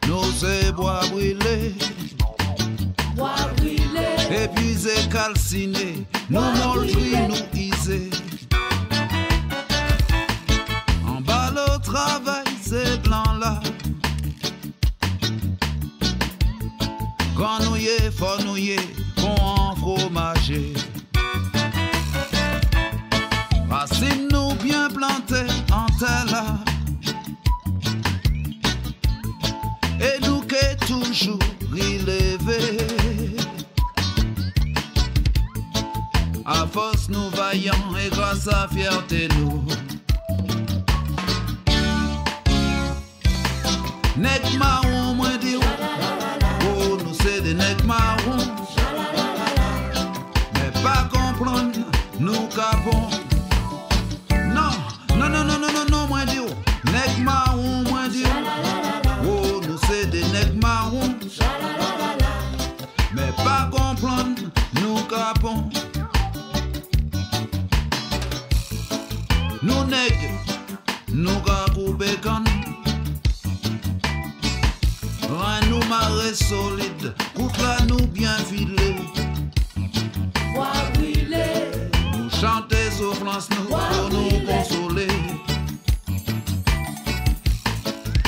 nous c'est bois brûlé, épuisé, calciné, nous montris, nous isés. En bas le travail, c'est blanc là. Quand nous y est, faut nous y est, qu'on en fromager. Racines nous bien plantées en terre là. Et nous qu'est toujours relevés. À force nous vaillants et grâce à fierté nous. Nèg marron moins dit oh nous c'est des nèg marron. Mais pas comprendre nous capons. Non, non, non, non, non, non, non, moins dit nèg marron moins dit oh nous c'est des nèg marron. Mais pas comprendre nous capons. Nous nèg nous capons bécan. Rein nous marée solide, coûte là nous bien filé. Nous chanter souffrance nous pour nous consoler.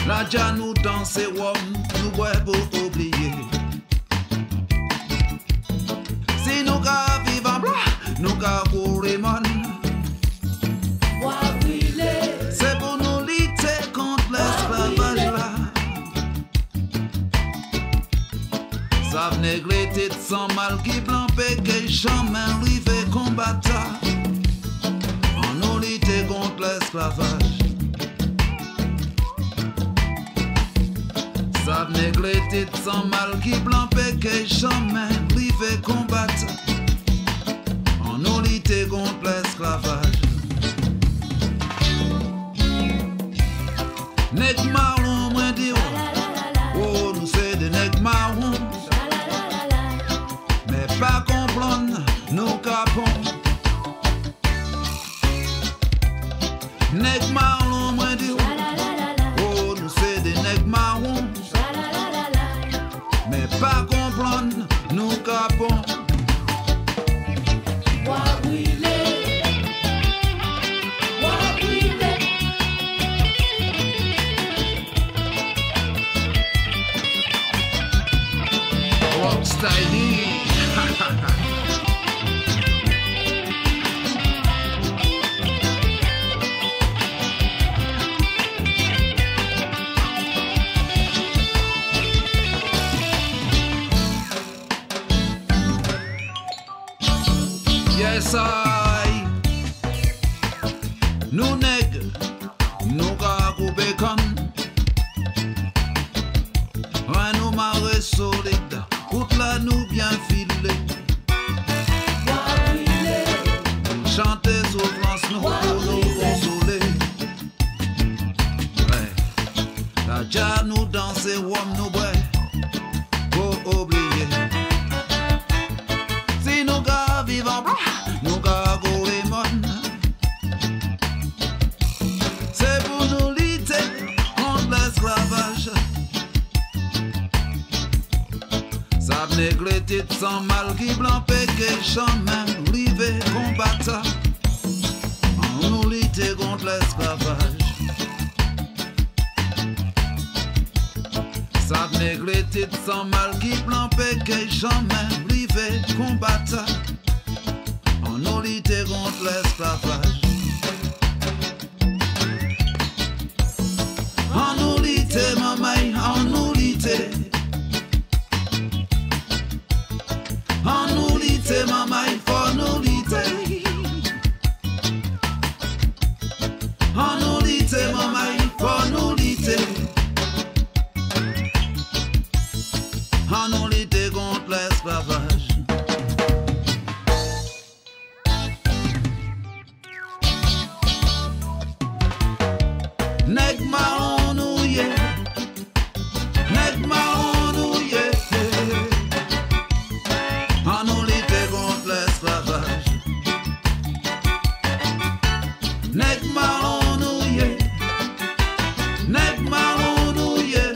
La dia nous danser nous boire pour oublier. Si nous ka vivre blanc, nous ka courir mon. C'est pour nous lutter contre l'esclavage là. Ça venait gléter sans mal qui blanc péché jamais arrivé combattre. En nous lutter contre l'esclavage. Ça venait gléter sans mal qui blanc péché jamais arrivé combattre. En nous lutter contre l'esclavage. Nèg marron moins dit oh nous c'est des nèg marron. Mais pas comprendre nous capons. Nèg marron moins dit oh nous c'est des nèg marron. Mais pas comprendre nous capons. Yes, I. Nous nèg, nous ka couper con. Ouais, nous marée solide, coûte là nous bien filé. Chanter souffrance nous pour nous consoler. Ouais, la dia nous danser, nous boire pour oublier. Si nous ka vivre nous ka courir mon. C'est pour nous lutter contre l'esclavage. Ça venait gléter sans mal qui blanc péché jamais rivé combattre. En nous lutter contre l'esclavage. Ça venait gléter sans mal qui blanc péché jamais rivé combattre. En nous lutter contre l'esclavage. En nous lutter maman, en nous lutter. En nous lutter maman, il faut nous lutter. En nous lutter maman, il faut nous lutter. En nous lutter contre l'esclavage. Nèg marron nous y est. Nèg marron nous y est. En nous lutter contre l'esclavage. Nèg marron nous y est. Nèg marron nous y est.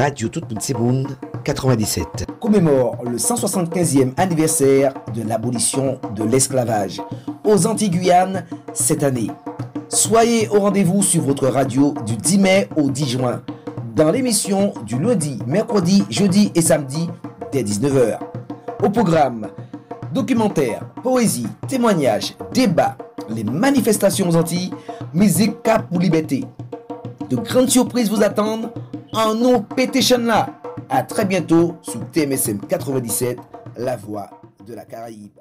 Radio Tout Moun 97 commémore le 175e anniversaire de l'abolition de l'esclavage aux Antilles-Guyane cette année. Soyez au rendez-vous sur votre radio du 10 mai au 10 juin dans l'émission du lundi, mercredi, jeudi et samedi dès 19h. Au programme, documentaire, poésie, témoignages, débats, les manifestations aux Antilles, musique cap pour liberté. De grandes surprises vous attendent en nos pétitions là. À très bientôt sur TMSM 97, la voix de la Caraïbe.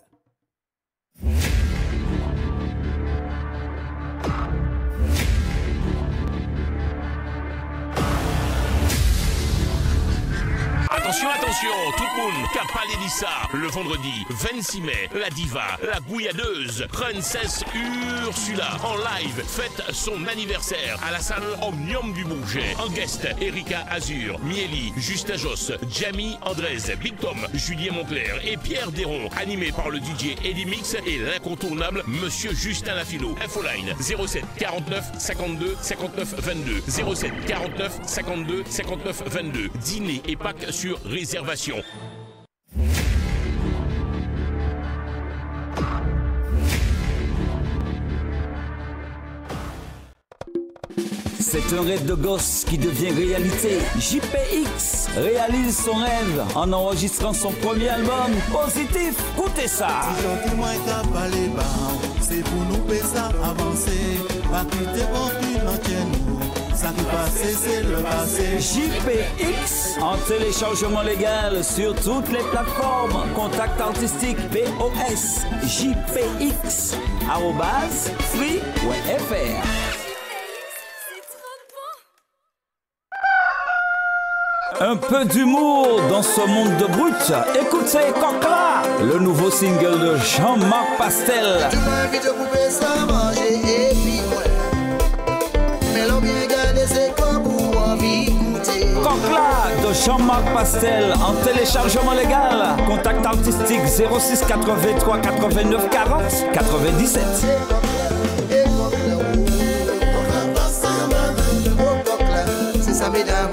Attention, attention, tout le monde, qu'a pas dit ça. Le vendredi 26 mai, la diva, la gouilladeuse, Princess Ursula, en live, fête son anniversaire à la salle Omnium du Bourget. En guest, Erika Azur, Mieli, Justin Joss, Jamie Andrés, Big Tom, Julien Moncler et Pierre Déron, animé par le DJ Eddie Mix et l'incontournable Monsieur Justin Lafilo. Infoline 07 49 52 59 22 07 49 52 59 22. Dîner et pack sur réservation. C'est un rêve de gosse qui devient réalité. JPX réalise son rêve en enregistrant son premier album Positif. Écoutez ça. C'est pour nous ça avancer. Pas quitter aucune nous. Ça qui passe, c'est le passé. JPX en téléchargement légal sur toutes les plateformes. Contact artistique POS JPX @free.fr. Un peu d'humour dans ce monde de brut. Écoutez Coquela, le nouveau single de Jean-Marc Pastel. Tu m'invites à couper ça, manger et puis ouais. Mais l'on bien garder c'est quoi pour envie goûter. Coquela de Jean-Marc Pastel en téléchargement légal. Contact artistique 06 83 89 40 97. C'est ça mesdames.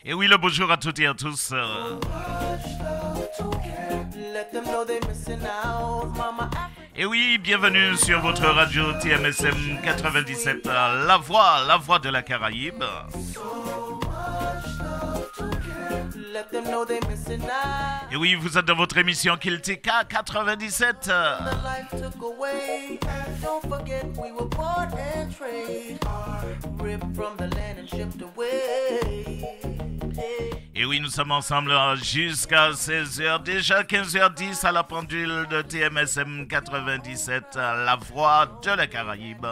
Et oui, le bonjour à toutes et à tous. Et oui, bienvenue sur votre radio TMSM 97, la voix de la Caraïbe. Et oui, vous êtes dans votre émission Kiltika 97. Et oui, nous sommes ensemble jusqu'à 16h, déjà 15h10 à la pendule de TMSM 97, la voix de la Caraïbe.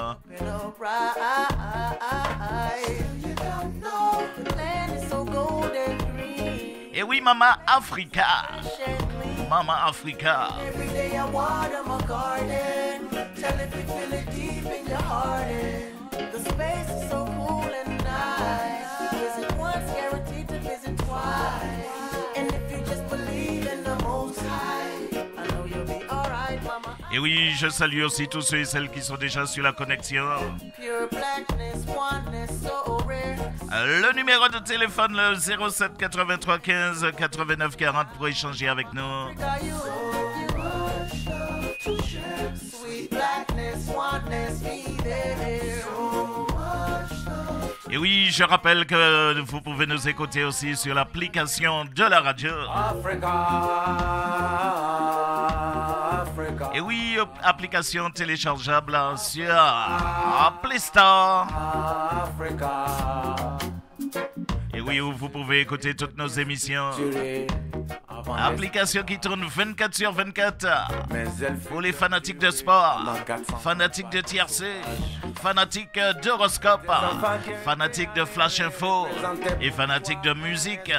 Et oui, Mama Africa. Mama Africa. Et oui, je salue aussi tous ceux et celles qui sont déjà sur la connexion. Le numéro de téléphone, le 07 83 15 89 40 pour échanger avec nous. Et oui, je rappelle que vous pouvez nous écouter aussi sur l'application de la radio. Et oui, application téléchargeable sur Play Store. Et oui, vous pouvez écouter toutes nos émissions. Application qui tourne 24 sur 24. Pour les fanatiques de sport, fanatiques de tiercé, fanatiques d'horoscope, fanatiques de flash info et fanatiques de musique.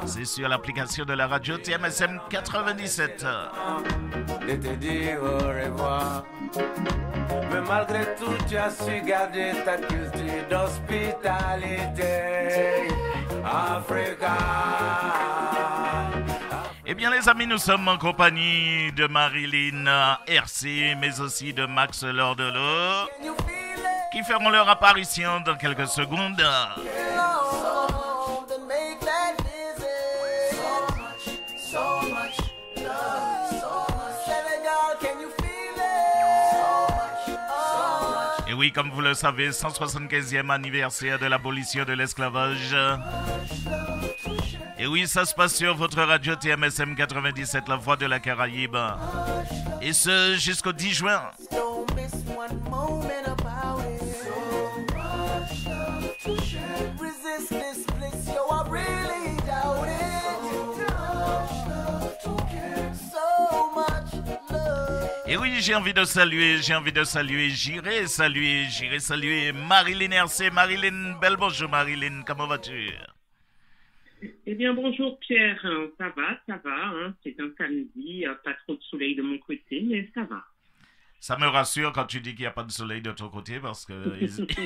C'est sur l'application de la radio TMSM 97. De te dire au revoir. Mais malgré tout, tu as su garder ta culture d'hospitalité. Africa. Eh bien les amis, nous sommes en compagnie de Marilyn RC, mais aussi de Max Lordelo, qui feront leur apparition dans quelques secondes. Et oui, comme vous le savez, 175e anniversaire de l'abolition de l'esclavage. Et oui, ça se passe sur votre radio TMSM 97, la voix de la Caraïbe. Et ce, jusqu'au 10 juin. Et oui, j'ai envie de saluer, j'irai saluer Marilyn RC. Marilyn, belle bonjour Marilyn, comment vas-tu? Eh bien, bonjour Pierre, ça va, hein. C'est un samedi, pas trop de soleil de mon côté, mais ça va. Ça me rassure quand tu dis qu'il n'y a pas de soleil de ton côté, parce que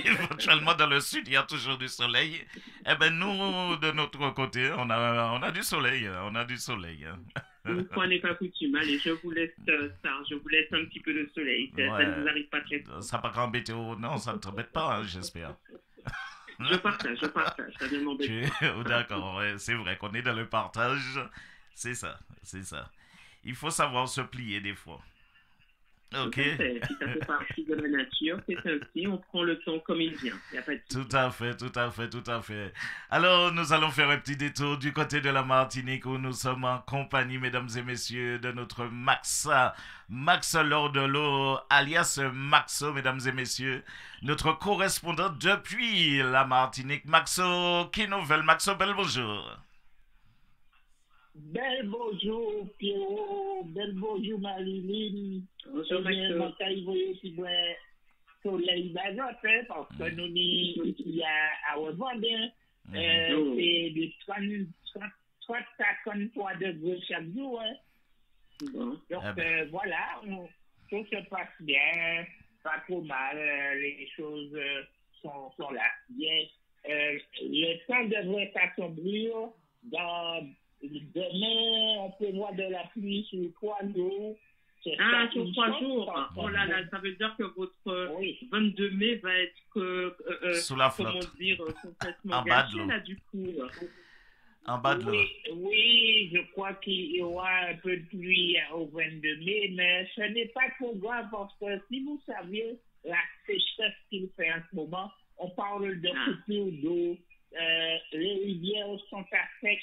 éventuellement dans le sud, il y a toujours du soleil. Eh bien, nous, de notre côté, on a du soleil, Une fois n'est pas coutume, allez, je vous laisse je vous laisse un petit peu de soleil, ça ne vous arrive pas très tôt. Ça va pas embêter, non, ça ne t'embête pas, hein, j'espère. Je partage, ça ne m'embête pas. D'accord, ouais, c'est vrai qu'on est dans le partage, c'est ça. Il faut savoir se plier des fois. Ok. Tout à fait. Si ça fait partie de la nature, c'est ainsi, on prend le temps comme il vient. Il n'y a pas de souci. Tout à fait. Alors, nous allons faire un petit détour du côté de la Martinique où nous sommes en compagnie, mesdames et messieurs, de notre Max Lordelo, alias Maxo, mesdames et messieurs, notre correspondant depuis la Martinique. Maxo, qui nouvelle? Maxo, bel bonjour. Bel bonjour Pierrot, bel bonjour Marilyn. Bonjour Maxo. Soleil bazote parce que nous y a à revendre. C'est de 33 degrés chaque jour. Donc voilà, tout se passe bien, pas trop mal, les choses sont là. Bien, le temps devrait s'assombrir demain, on peut voir de la pluie sur 3 jours. Sur 3 jours. Oh là là, ça veut dire que votre 22 mai va être sous la flotte. Complètement gâché là du coup. En bas de l'eau. Oui, je crois qu'il y aura un peu de pluie au 22 mai, mais ce n'est pas trop grave parce que si vous saviez la sécheresse qu'il fait en ce moment, on parle de coupure d'eau, les rivières sont à sec.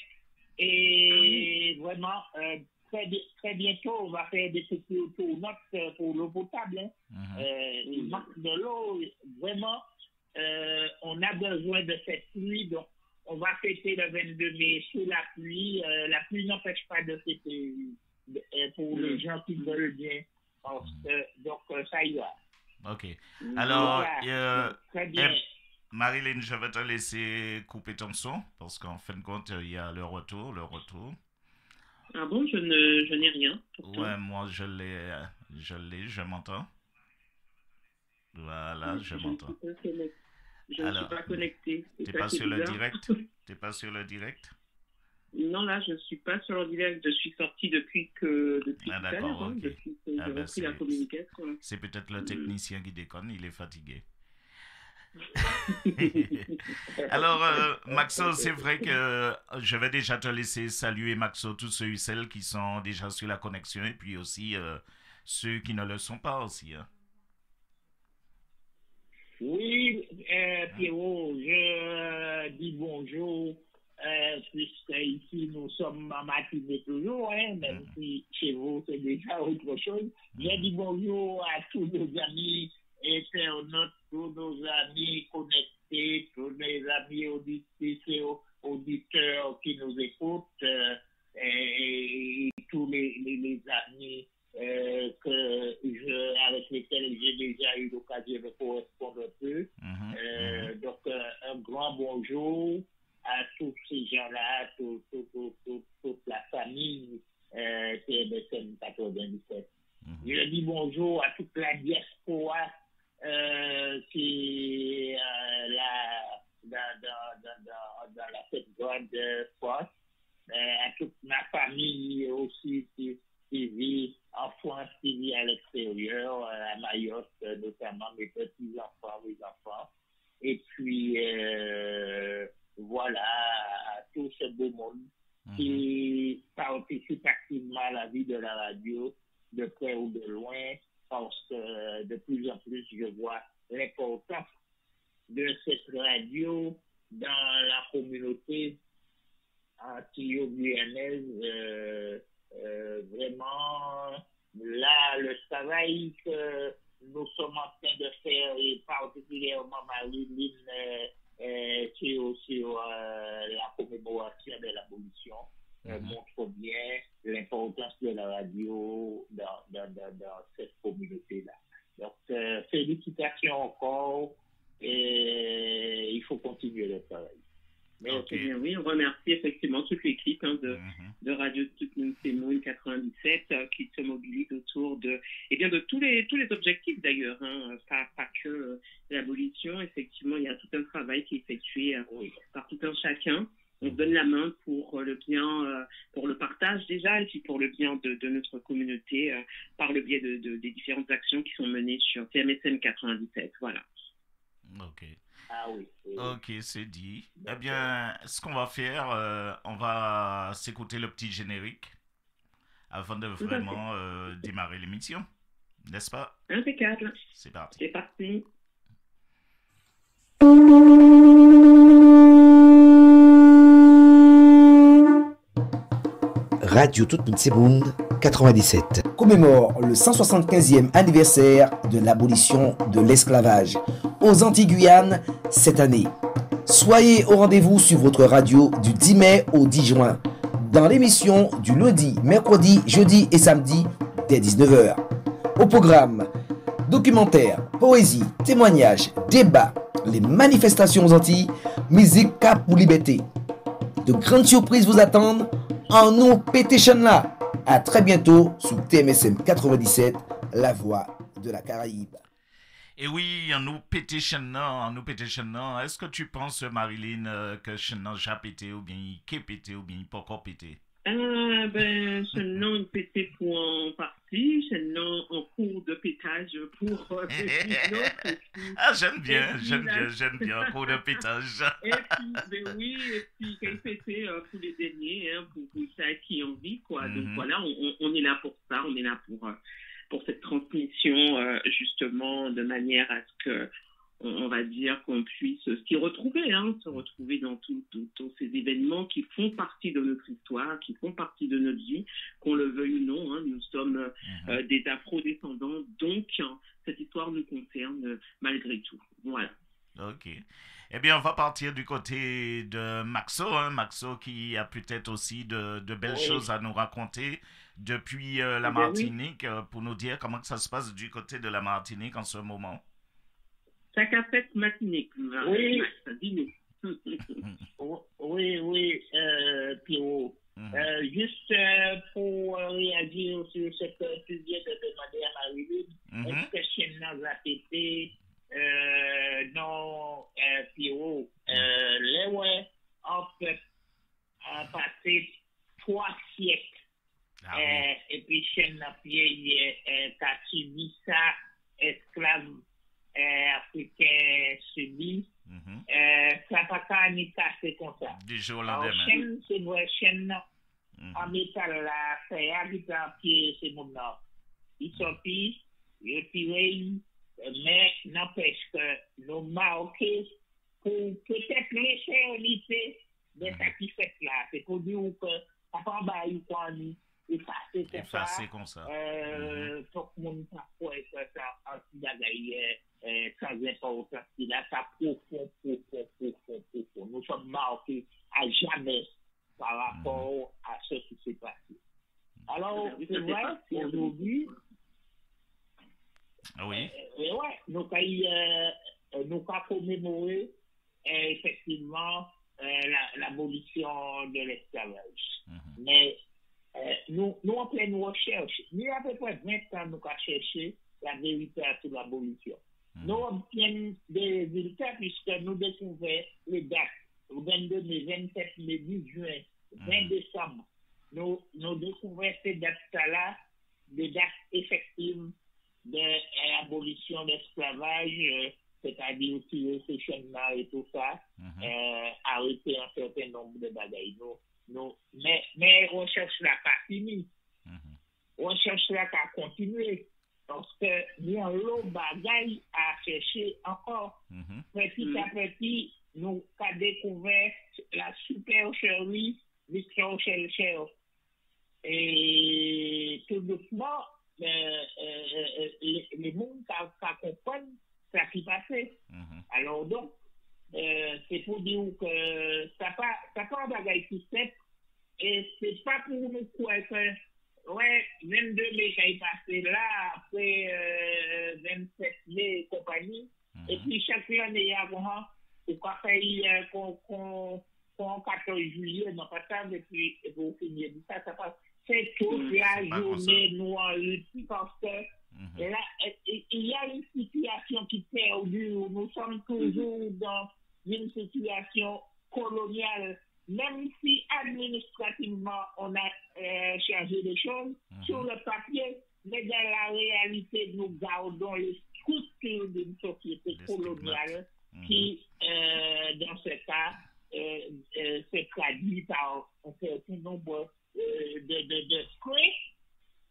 Et vraiment, très bientôt, on va faire des coupures pour l'eau potable. Il manque de l'eau. Vraiment, on a besoin de cette pluie. Donc, on va fêter le 22 mai sous la pluie. La pluie n'empêche pas de fêter pour les gens qui veulent bien. Donc, ça y va. Ok. Alors, très bien. Marilyn, je vais te laisser couper ton son parce qu'en fin de compte, il y a le retour. Ah bon, je n'ai rien. Pourtant. Ouais, moi je l'ai, je m'entends. Voilà, je m'entends. Je ne suis pas connecté. T'es pas sur le direct? T'es pas sur le direct? Non, là, je ne suis pas sur le direct. Je suis sorti depuis tout à l'heure. Ok. Depuis que j'ai repris la communication. C'est peut-être le technicien qui déconne, il est fatigué. Alors, Maxo, c'est vrai que je vais déjà te laisser saluer, Maxo, tous ceux et celles qui sont déjà sur la connexion et puis aussi ceux qui ne le sont pas aussi. Hein. Oui, Pierrot, je dis bonjour, puisque ici nous sommes en matinée toujours, même si chez vous c'est déjà autre chose. Je dis bonjour à tous nos amis internautes, tous nos amis connectés, tous mes amis auditrices et auditeurs qui nous écoutent. Et amis avec lesquels j'ai déjà eu l'occasion de correspondre un peu. Donc, un grand bonjour à tous ces gens-là, toute la famille TMSM 97. Je dis bonjour à toute la diaspora qui est dans la cette grande force, à toute ma famille aussi qui vit en France, qui vit à l'extérieur, à Mayotte notamment, mes petits-enfants, mes enfants. Et puis, voilà, à tout ce beau monde qui participe activement à la vie de la radio, de près ou de loin, parce que de plus en plus, je vois l'importance de cette radio dans la communauté antillo-guyanaise. Vraiment, là, le travail que nous sommes en train de faire, et particulièrement Marie-Lynn, sur la commémoration de l'abolition, montre bien l'importance de la radio dans cette communauté-là. Donc, félicitations encore, et il faut continuer le travail. Merci. Bien, oui, on remercie effectivement toute l'équipe de Radio Tout-Moon 97 qui se mobilise autour de tous les objectifs d'ailleurs, pas que l'abolition. Effectivement, il y a tout un travail qui est effectué par tout un chacun. On se donne la main pour le bien, pour le partage déjà, et puis pour le bien de notre communauté par le biais des différentes actions qui sont menées sur TMSM 97. Voilà. Ok. Ah oui. Ok, c'est dit. Eh bien, ce qu'on va faire, on va s'écouter le petit générique avant de vraiment démarrer l'émission. N'est-ce pas? Impeccable. C'est parti. C'est parti. Radio Tout-Moon 97 commémore le 175e anniversaire de l'abolition de l'esclavage aux Antilles-Guyane cette année. Soyez au rendez-vous sur votre radio du 10 mai au 10 juin dans l'émission du lundi, mercredi, jeudi et samedi dès 19h. Au programme, documentaire, poésie, témoignages, débats, les manifestations aux Antilles, musique cap pour liberté. De grandes surprises vous attendent en nous pétition là. À très bientôt sur TMSM 97, la voix de la Caraïbe. Et oui, en nous pétitionnant, est-ce que tu penses, Marie-Lynn, que je n'ai jamais pété, ou bien il est pété, ou bien il peut encore péter? Je n'ai pété pour en partie, je n'ai en cours de pétage pour j'aime bien, en cours de pétage. Et puis quand il pété pour les derniers, pour ça qui en vit, quoi. Donc voilà, on est là pour ça, on est là pour cette transmission, justement, de manière à ce que on va dire qu'on puisse s'y retrouver, se retrouver dans tous ces événements qui font partie de notre histoire, qui font partie de notre vie, qu'on le veuille ou non. Nous sommes des afro-descendants, donc cette histoire nous concerne malgré tout. Voilà. Ok. Eh bien, on va partir du côté de Maxo, Maxo qui a peut-être aussi de belles choses à nous raconter depuis la Martinique, pour nous dire comment ça se passe du côté de la Martinique en ce moment. Ta cafette Martinique. Oui. Dis-nous. Oui, Pierrot. Juste pour réagir sur ce que tu viens de demander à Marie-Lynn, est-ce que Chien a pété? Non, Pierrot. En fait, a passé 3 siècles. Et puis Chien a subi ça, esclave africain subi. Ça n'a pas qu'à ni casser comme ça. Du jour au lendemain. Chaîne, c'est vrai, chaîne, en métal, là, c'est habité en pied, c'est mon nom. Ils sont pis, ils tirent, mais n'empêche que nos Marocains, pour peut-être laisser unité de ça qui fait là, c'est pour dire que ça prend bail quoi, effacer comme ça. Faut que mon parcours est ça, sans importance, il a ça profond. Nous sommes marqués à jamais par rapport à ce qui s'est passé. Alors, c'est vrai, aujourd'hui, oui. Ouais, nous avons commémoré effectivement l'abolition de l'esclavage. Mais nous, en pleine recherche, il y a à peu près 20 ans, nous avons cherché la vérité sur l'abolition. Nous obtenons des résultats puisque nous découvrons les dates 22 mai, 27 mai, 10 juin, 20 décembre. Nous découvrons ces dates-là, des dates effectives de l'abolition de l'esclavage, c'est-à-dire tirer ces chaînes-là et tout ça, arrêter un certain nombre de bagailles. Mais recherche là pas fini. Recherche là qu'à continuer. Parce que il y a un lot de bagailles à chercher encore. Petit à petit, nous avons découvert la supercherie Victor Schellcher. Et tout doucement, les mondes comprennent ce qui passait. Alors donc, c'est pour dire que ça pas un bagage tout simple et c'est pas pour nous croire que 22 mai qui est passé là, après 27 mai et compagnie, et puis chaque année, il y a qu'on 14 juillet, non pas ça, et puis vous finissez ça passe. C'est toute la journée, nous en lutte, parce que là, il y a une situation qui perdure. Nous sommes toujours dans une situation coloniale. Même si administrativement on a changé les choses sur le papier, mais dans la réalité, nous gardons les structures d'une société coloniale qui, dans ce cas, se traduit par un certain nombre de traits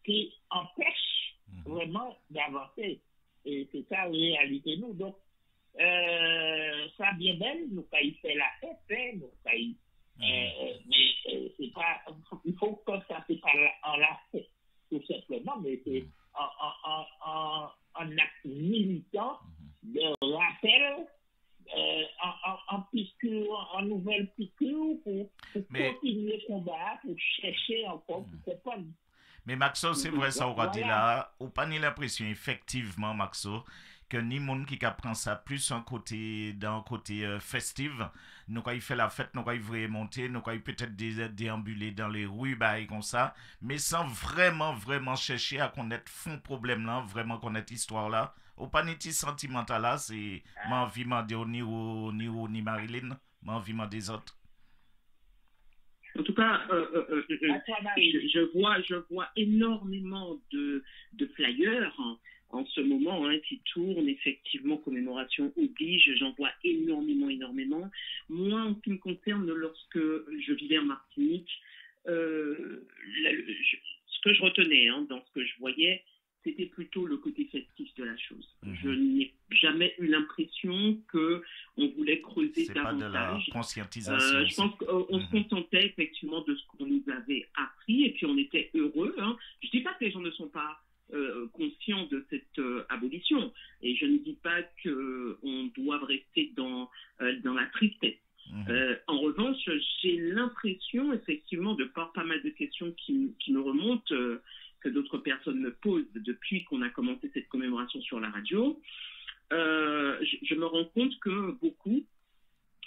qui empêchent vraiment d'avancer. Et c'est ça la réalité, nous. Donc, ça bien belle, nous avons fait la fête, nous avons mais c'est pas, il faut que ça c'est pas en la fête, tout simplement, mais c'est en acte militant de rappel, en piqûre, en nouvelle piqûre pour continuer le combat, pour chercher encore, pour comprendre. Mais Maxo, c'est vrai ça, on dit là, ou pas ni l'impression, effectivement, Maxo, que ni monde qui prend ça plus d'un côté festif, nous quand il fait la fête, nous quand il veut monter, nous quand il peut-être déambuler dans les rues, comme ça, mais sans vraiment chercher à connaître fond problème là, vraiment connaître histoire là, ou pas ni sentimental là, c'est ma envie ni Marilyn, ma envie des autres. En tout cas, je vois énormément de flyers en ce moment qui tournent, effectivement, commémoration oblige, j'en vois énormément. Moi, en ce qui me concerne, lorsque je vivais en Martinique, ce que je retenais dans ce que je voyais, c'était plutôt le côté festif de la chose. Je n'ai jamais eu l'impression qu'on voulait creuser davantage. C'est pas de la conscientisation. Je pense qu'on se contentait effectivement de ce qu'on nous avait appris et puis on était heureux. Je ne dis pas que les gens ne sont pas conscients de cette abolition et je ne dis pas qu'on doit rester dans la tristesse. En revanche, j'ai l'impression effectivement de par pas mal de questions qui me remontent que d'autres personnes me posent depuis qu'on a commencé cette commémoration sur la radio, je me rends compte que beaucoup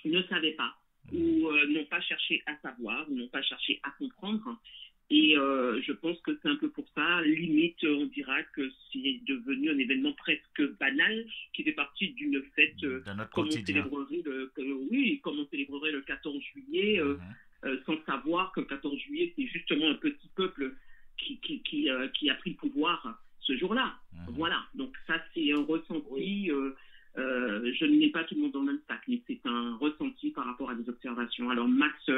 ne savaient pas ou n'ont pas cherché à savoir, ou n'ont pas cherché à comprendre. Et je pense que c'est un peu pour ça, limite, on dira que c'est devenu un événement presque banal qui fait partie d'une fête comme on célébrerait le 14 juillet, sans savoir que le 14 juillet, c'est justement un petit peuple qui a pris le pouvoir ce jour-là. Voilà, donc ça c'est un ressenti, je ne mets pas tout le monde dans le même sac, mais c'est un ressenti par rapport à des observations. Alors Max,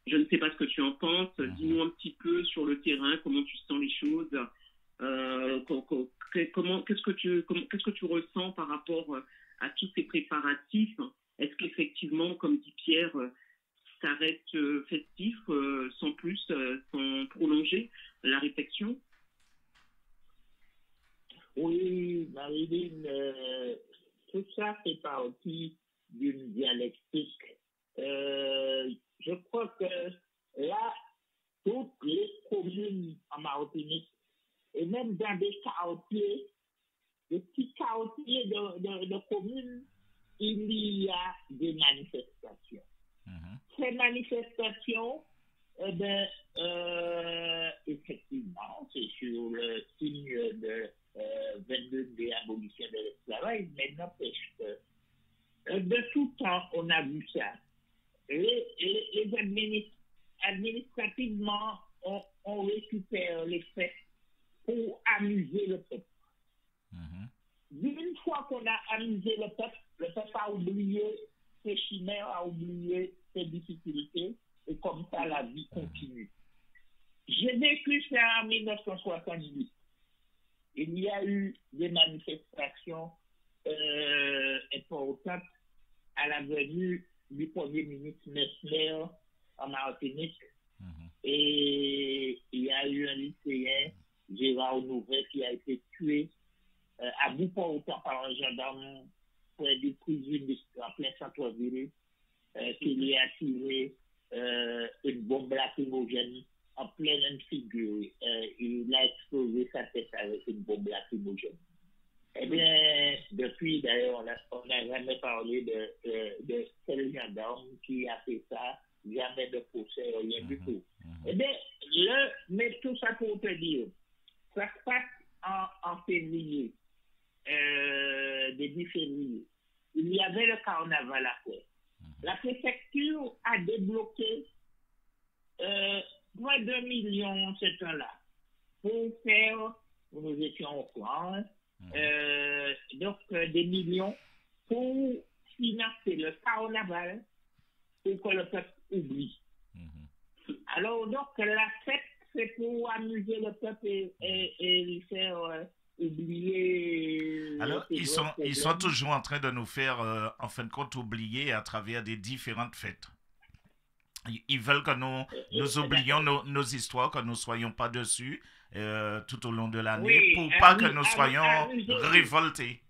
je ne sais pas ce que tu en penses, dis-nous un petit peu sur le terrain, comment tu sens les choses, qu'est-ce que tu ressens par rapport à tous ces préparatifs. Est-ce qu'effectivement, comme dit Pierre, ça reste festif, sans plus, sans prolonger la réflexion? Oui, Marilyn, tout ça fait partie d'une dialectique. Je crois que là, toutes les communes en Martinique, et même dans des quartiers, des petits quartiers de communes, il y a des manifestations. Ces manifestations, effectivement, c'est sur le signe de 22 de l'abolition de l'esclavage, mais n'empêche que de tout temps, on a vu ça. Les administrativement, on récupère les faits pour amuser le peuple. D'une fois qu'on a amusé le peuple a oublié ses chimères, a oublié ses difficultés, et comme ça, la vie continue. J'ai vécu ça en 1970. Il y a eu des manifestations importantes à la venue du Premier ministre Messner en Martinique. Et il y a eu un lycéen, Gérard Nouvet, qui a été tué à bout portant par un gendarme près du cuisine en plein centre-ville, qui lui a tiré une bombe lacrymogène en pleine figure. Il a explosé sa tête avec une bombe lacrymogène. Eh bien, depuis, d'ailleurs, on n'a jamais parlé de quel gendarme qui a fait ça, jamais de procès, rien du tout. Eh bien, mais tout ça pour te dire, ça se passe en février, début février. Il y avait le carnaval après. La préfecture a débloqué moins de 2 millions ce temps-là pour faire, nous étions au courant, donc des millions pour financer le carnaval pour que le peuple oublie. Alors donc la fête, c'est pour amuser le peuple et lui faire oublier. Alors ils sont toujours en train de nous faire en fin de compte oublier à travers des différentes fêtes. Ils veulent que nous oublions nos histoires, que nous ne soyons pas dessus tout au long de l'année, pour pas que nous soyons révoltés.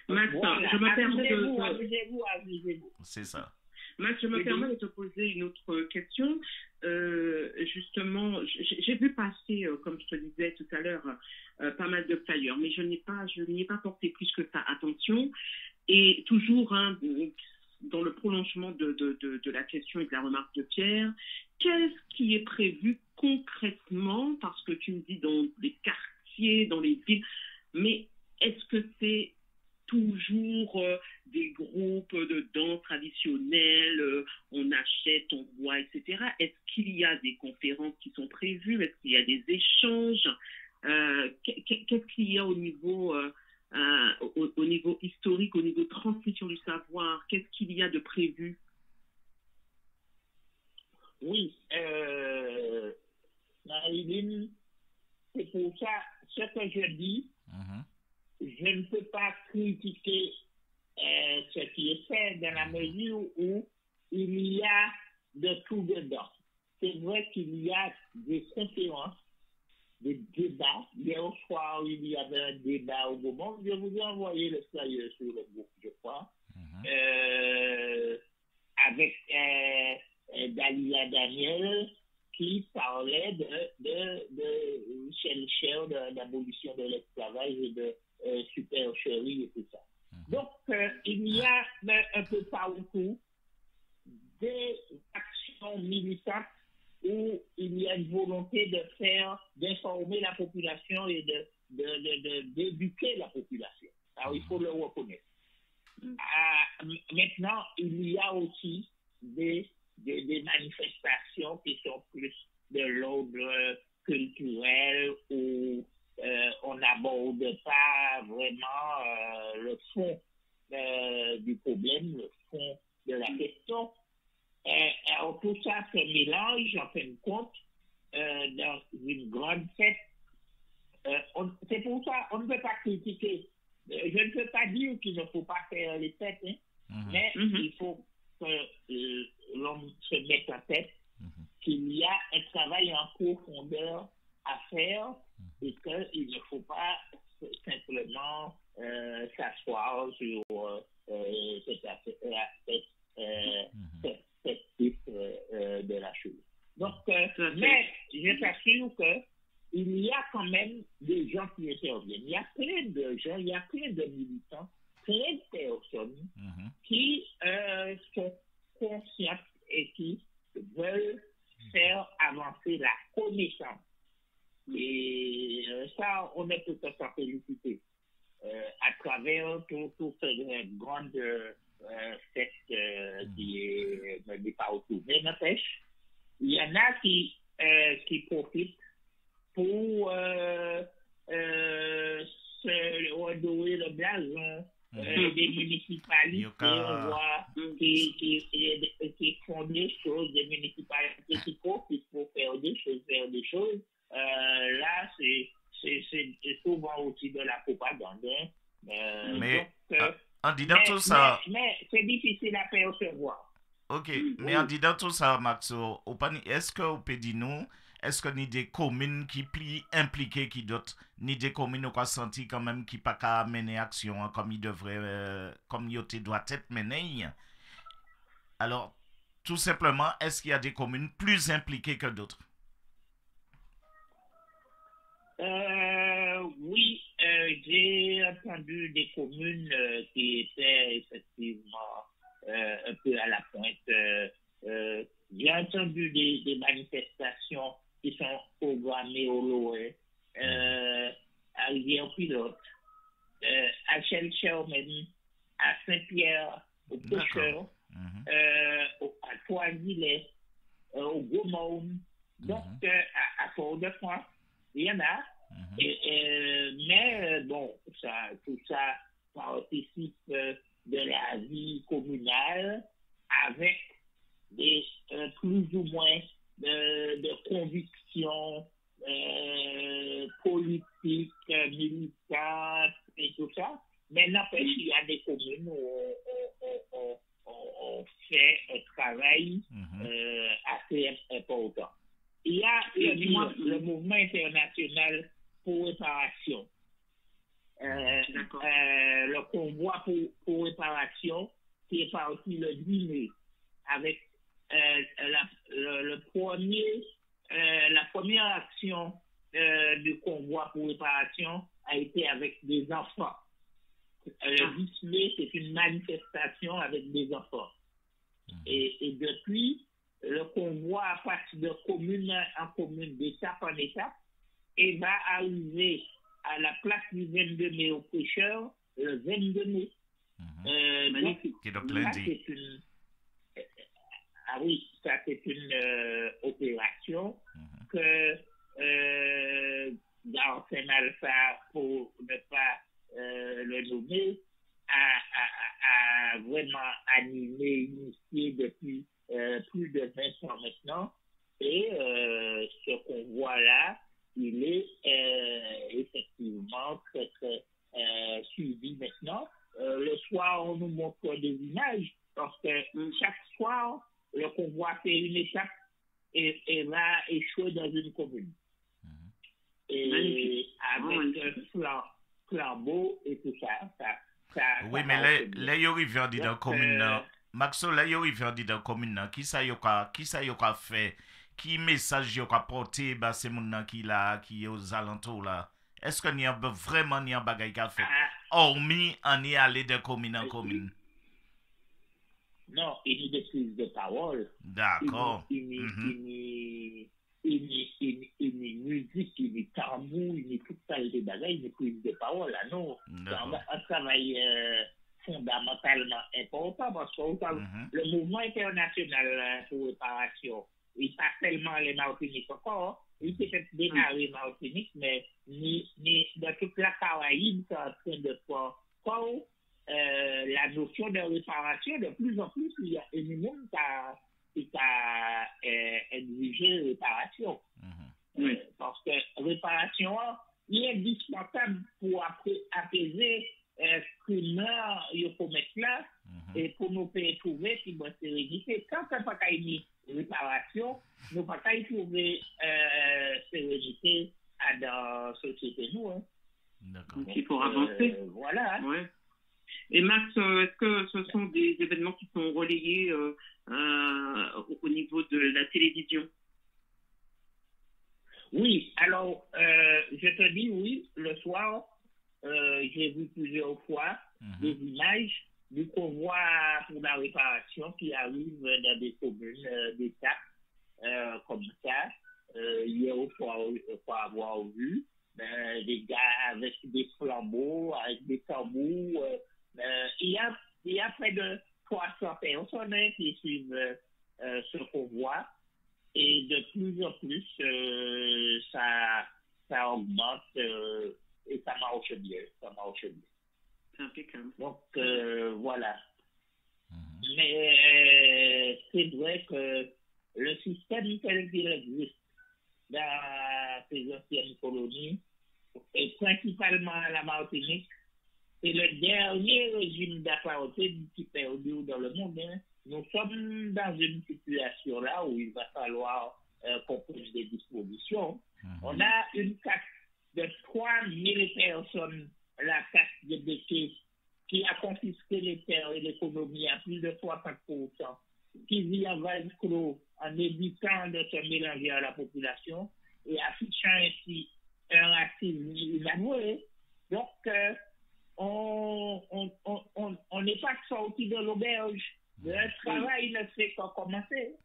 Max, je me permets amusez-vous. C'est ça. Max, je me permets de te poser une autre question. Justement, j'ai vu passer, comme je te disais tout à l'heure, pas mal de flyers, mais je n'y ai pas porté plus que ça attention. Et toujours, dans le prolongement de la question et de la remarque de Pierre, qu'est-ce qui est prévu concrètement, parce que tu me dis dans les quartiers, dans les villes, mais est-ce que c'est toujours des groupes de danse traditionnels, on achète, on boit, etc. Est-ce qu'il y a des conférences qui sont prévues? Est-ce qu'il y a des échanges? Qu'est-ce qu'il y a au niveau historique, au niveau de transmission du savoir? Qu'est-ce qu'il y a de prévu? Oui, Marilyn, c'est pour ça, ce que je dis, je ne peux pas critiquer ce qui est fait dans la mesure où il y a de tout dedans. C'est vrai qu'il y a des conférences, des débats. Hier soir, il y avait un débat au moment. Je vous ai envoyé le flyer sur le groupe, je crois, avec Dalia Daniel, qui parlait de Shell, de l'abolition de l'esclavage et de supercherie et tout ça. Donc, il y a un peu partout des actions militantes où il y a une volonté d'informer la population et d'éduquer la population. Alors, il faut le reconnaître. Maintenant, il y a aussi des manifestations qui sont plus de l'ordre culturel où on n'aborde pas vraiment le fond du problème, le fond de la question. Alors tout ça se mélange en fin de compte dans une grande fête. C'est pour ça qu'on ne peut pas critiquer. Je ne peux pas dire qu'il ne faut pas faire les fêtes, mais il faut que l'on se mette en tête qu'il y a un travail en profondeur à faire et qu'il ne faut pas simplement s'asseoir sur cet aspect de la chose. Donc, mais je t'assure qu'il y a quand même des gens qui interviennent. Il y a plein de gens, il y a plein de militants, plein de personnes qui sont conscientes et qui veulent faire avancer la connaissance. Et ça, on est tout à fait félicité. À travers tout cette grande fête qui est menée par autour. Mais n'empêche, il y en a qui profitent pour se redorer le blason des municipalités, on voit, qui font des choses, des municipalités qui profitent pour faire des choses. Là, c'est souvent aussi de la propagande. Mais donc, en disant tout ça... Mais c'est difficile à percevoir. Ok, mais en disant tout ça, Maxo, est-ce que vous pouvez dire nous, est-ce que ni des communes qui plus impliquées qui d'autres, ni des communes qui ont senti quand même qui pas qu'à mener action comme ils devraient, comme ils doivent être menés? Alors, tout simplement, est-ce qu'il y a des communes plus impliquées que d'autres? Oui, j'ai entendu des communes qui étaient effectivement un peu à la pointe. J'ai entendu des manifestations qui sont programmées au Loé, à Rivière-Pilote, à Chelcher même, à Saint-Pierre, au Pêcheur, à Trois-Guillet, au Gros-Monde, donc à Fort-de-France. Il y en a, mais bon, tout ça participe de la vie communale avec des plus ou moins de convictions politiques, militantes et tout ça. Mais n'empêche, il y a des communes où on fait un travail assez important. Il y a le mouvement international pour réparation. Le convoi pour réparation qui est parti le 10 mai avec la première action du convoi pour réparation a été avec des enfants. Le 10 mai, c'est une manifestation avec des enfants. Et depuis, le convoi passe de commune en commune, d'étape en étape, et va arriver à la place du 22 mai au Pêcheur le 22 mai. Magnifique. Donc lundi. Ça c'est une opération que Darsen Alpha, pour ne pas le nommer, a vraiment animé, initié depuis plus de 20 ans maintenant. Et ce convoi-là, il est effectivement très, très suivi maintenant. Le soir, on nous montre des images parce que chaque soir, le convoi fait une étape et va échouer dans une commune. Et avec un flambeau et tout ça. Oui, mais là, il y a dans la commune. Maxo, là, il y a dans la commune. Qui ça y a fait? Qui message y a porté? C'est mon nom qui est aux alentours là. Est-ce qu'il y a vraiment un bagage qui a fait? Hormis en y aller de commune en commune. Non, il y a des prises de parole. D'accord. Il y a musique, il y a tambour, il y a tout ça, il y a des bagages, il y a des prises de parole. Là, non. C'est un travail fondamentalement important parce que le mouvement international pour réparation, il pas seulement les Martiniques encore, il peut être démarré Martinique, mais ni dans toute la Caraïbe, c'est en train de faire la notion de réparation. De plus en plus, il y a un monde qui a exigé réparation. Parce que réparation, il est indispensable pour apaiser ce que il faut mettre là et pour nous faire trouver qui va se réguler. Quand on n'a pas une réparation, nous ne pouvons pas y trouver sérénité dans la société. Nous, donc il faut avancer. Voilà. Ouais. Et Max, est-ce que ce sont des événements qui sont relayés au niveau de la télévision? Oui, alors, je te dis oui, le soir, j'ai vu plusieurs fois des images du convoi pour la réparation qui arrive dans des communes d'État comme ça. Hier, il faut avoir vu des gars avec des flambeaux, avec des tambours. Il y a près de 300 personnes qui suivent ce convoi. Et de plus en plus, ça augmente et ça marche bien. C'est impeccable. Donc, voilà. Mais c'est vrai que le système tel qu'il existe dans ces anciennes colonies, et principalement à la Martinique, c'est le dernier régime d'apartheid qui perdure dans le monde. Nous sommes dans une situation là où il va falloir qu'on pose des dispositions. On a une caste de 3000 personnes, la caste de Béké, qui a confisqué les terres et l'économie à plus de 60%, qui vit en vase clos en évitant de se mélanger à la population et affichant ainsi un racisme inavoué. Donc, on n'est pas sorti de l'auberge. Le travail ne fait qu'en commencer.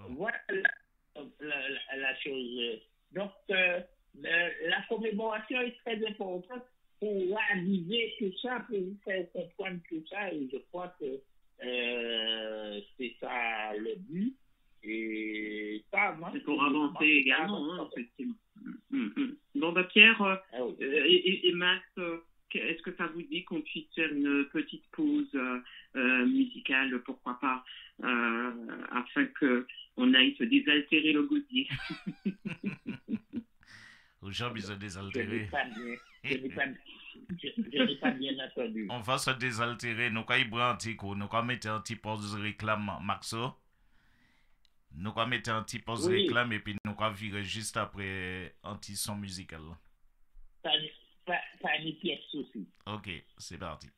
Voilà la chose. Donc, la commémoration est très importante pour aviser tout ça, pour vous faire comprendre tout ça, et je crois que c'est ça le but. Et ça avance. C'est pour avancer également. Bon, bah, Pierre et Max, est-ce que ça vous dit qu'on puisse faire une petite pause musicale, pourquoi pas, afin qu'on aille se désaltérer le gosier? Aux gens, ils se désaltérer. Je n'ai pas bien entendu. On va se désaltérer. Nous, quand il prend un petit coup, nous, quand mettre un petit pause de réclame, Maxo. Nous, quand mettre un petit pause de réclame, et puis nous, quand virer juste après un petit son musical. Pas ni pièce souci. Ok, c'est parti.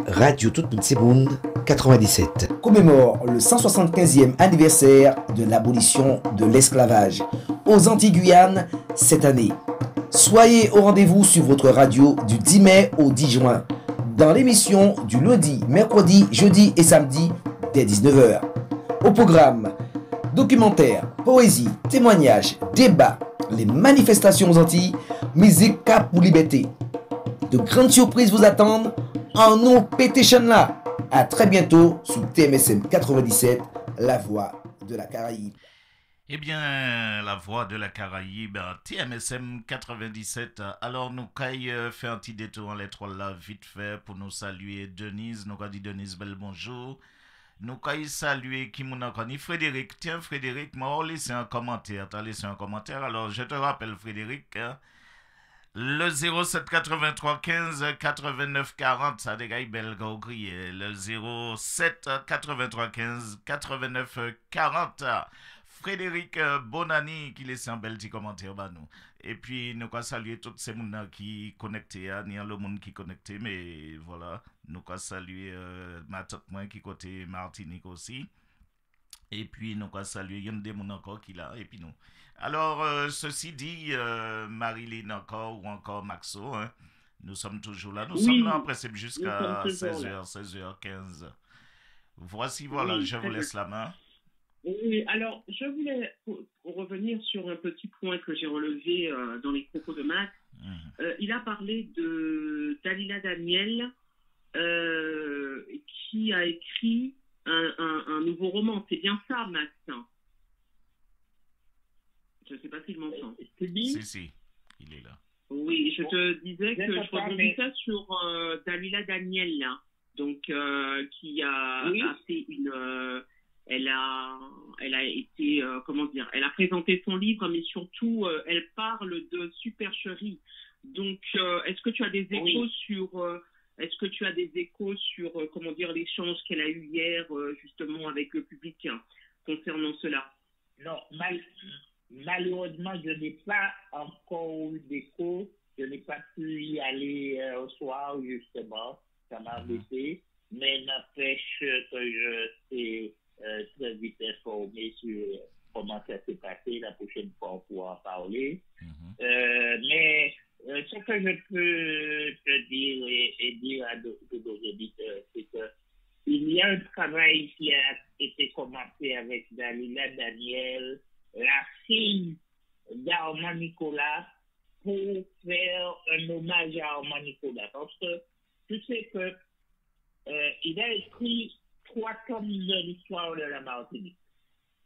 Radio Tout Petit Monde 97 commémore le 175e anniversaire de l'abolition de l'esclavage aux Antilles-Guyane cette année. Soyez au rendez-vous sur votre radio du 10 mai au 10 juin dans l'émission du lundi, mercredi, jeudi et samedi dès 19h. Au programme, documentaires, poésie, témoignages, débats, les manifestations aux Antilles, musique cap pour liberté. De grandes surprises vous attendent en nous pétition là À très bientôt sur TMSM 97, la voix de la Caraïbe. Eh bien, la voix de la Caraïbe, TMSM 97. Alors, nous allons faire un petit détour en lettres là, vite fait, pour nous saluer Denise. Nous allons dire Denise, bel bonjour. Nous allons saluer qui nous a connu Frédéric. Tiens, Frédéric, moi, laissé un commentaire. Tu as laissé un commentaire. Alors, je te rappelle, Frédéric, le 07 83 15 89 40, ça dégage belga le 07 83 15 89 40. Frédéric Bonani qui laisse un bel petit commentaire bah nous. Et puis nous allons saluer tous ces gens qui connectés, ni le monde qui connecté, mais voilà, nous allons saluer ma tante moi qui côté Martinique aussi. Et puis nous allons saluer une des gens encore qui là et puis nous. Alors ceci dit, Marilyn encore ou encore Maxo, hein, nous sommes toujours là. Nous sommes là en principe jusqu'à 16h, 16h15. Voici, voilà, je vous laisse la main. Oui, alors je voulais revenir sur un petit point que j'ai relevé dans les propos de Max. Il a parlé de Dalila Daniel qui a écrit un nouveau roman. C'est bien ça, Max? Je ne sais pas s'il m'entend. Si, il est là. Oui, je te disais que je rebondissais sur Dalila Daniel, là, donc qui a fait une... Elle a été, comment dire, elle a présenté son livre, mais surtout, elle parle de supercherie. Donc, est-ce que tu as des échos sur, comment dire, l'échange qu'elle a eu hier, justement, avec le public concernant cela? Non, malheureusement, je n'ai pas encore eu d'écho. Je n'ai pas pu y aller au soir, justement. Ça m'a embêté. Mais n'empêche que je sais très vite informé sur comment ça s'est passé. La prochaine fois, on pourra en parler. Mais ce que je peux te dire et dire à nos auditeurs, c'est qu'il y a un travail qui a été commencé avec Dalila Daniel, la fille d'Armand Nicolas, pour faire un hommage à Armand Nicolas. Parce que tu sais que il a écrit 3 tomes de l'histoire de la Martinique.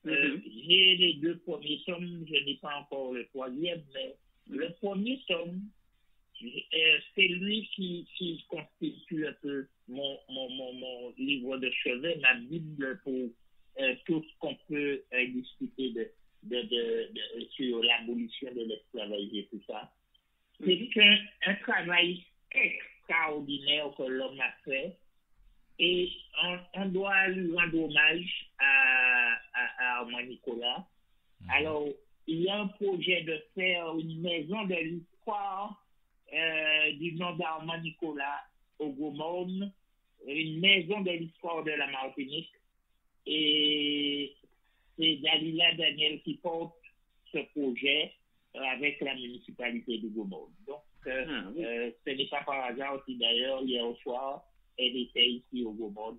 J'ai les 2 premiers tomes, je n'ai pas encore le 3e, mais le premier tome, c'est lui qui constitue un peu mon livre de chevet, ma Bible pour tout ce qu'on peut discuter sur l'abolition de l'esclavage et tout ça. C'est un travail extraordinaire que l'homme a fait. Et on doit lui rendre hommage à Armand Nicolas. Alors, il y a un projet de faire une maison de l'histoire du nom d'Armand Nicolas au Gaumont, une maison de l'histoire de la Martinique. Et c'est Dalila Daniel qui porte ce projet avec la municipalité du Gaumont. Donc, ce n'est pas par hasard si d'ailleurs, hier au soir, elle était ici au Gaumont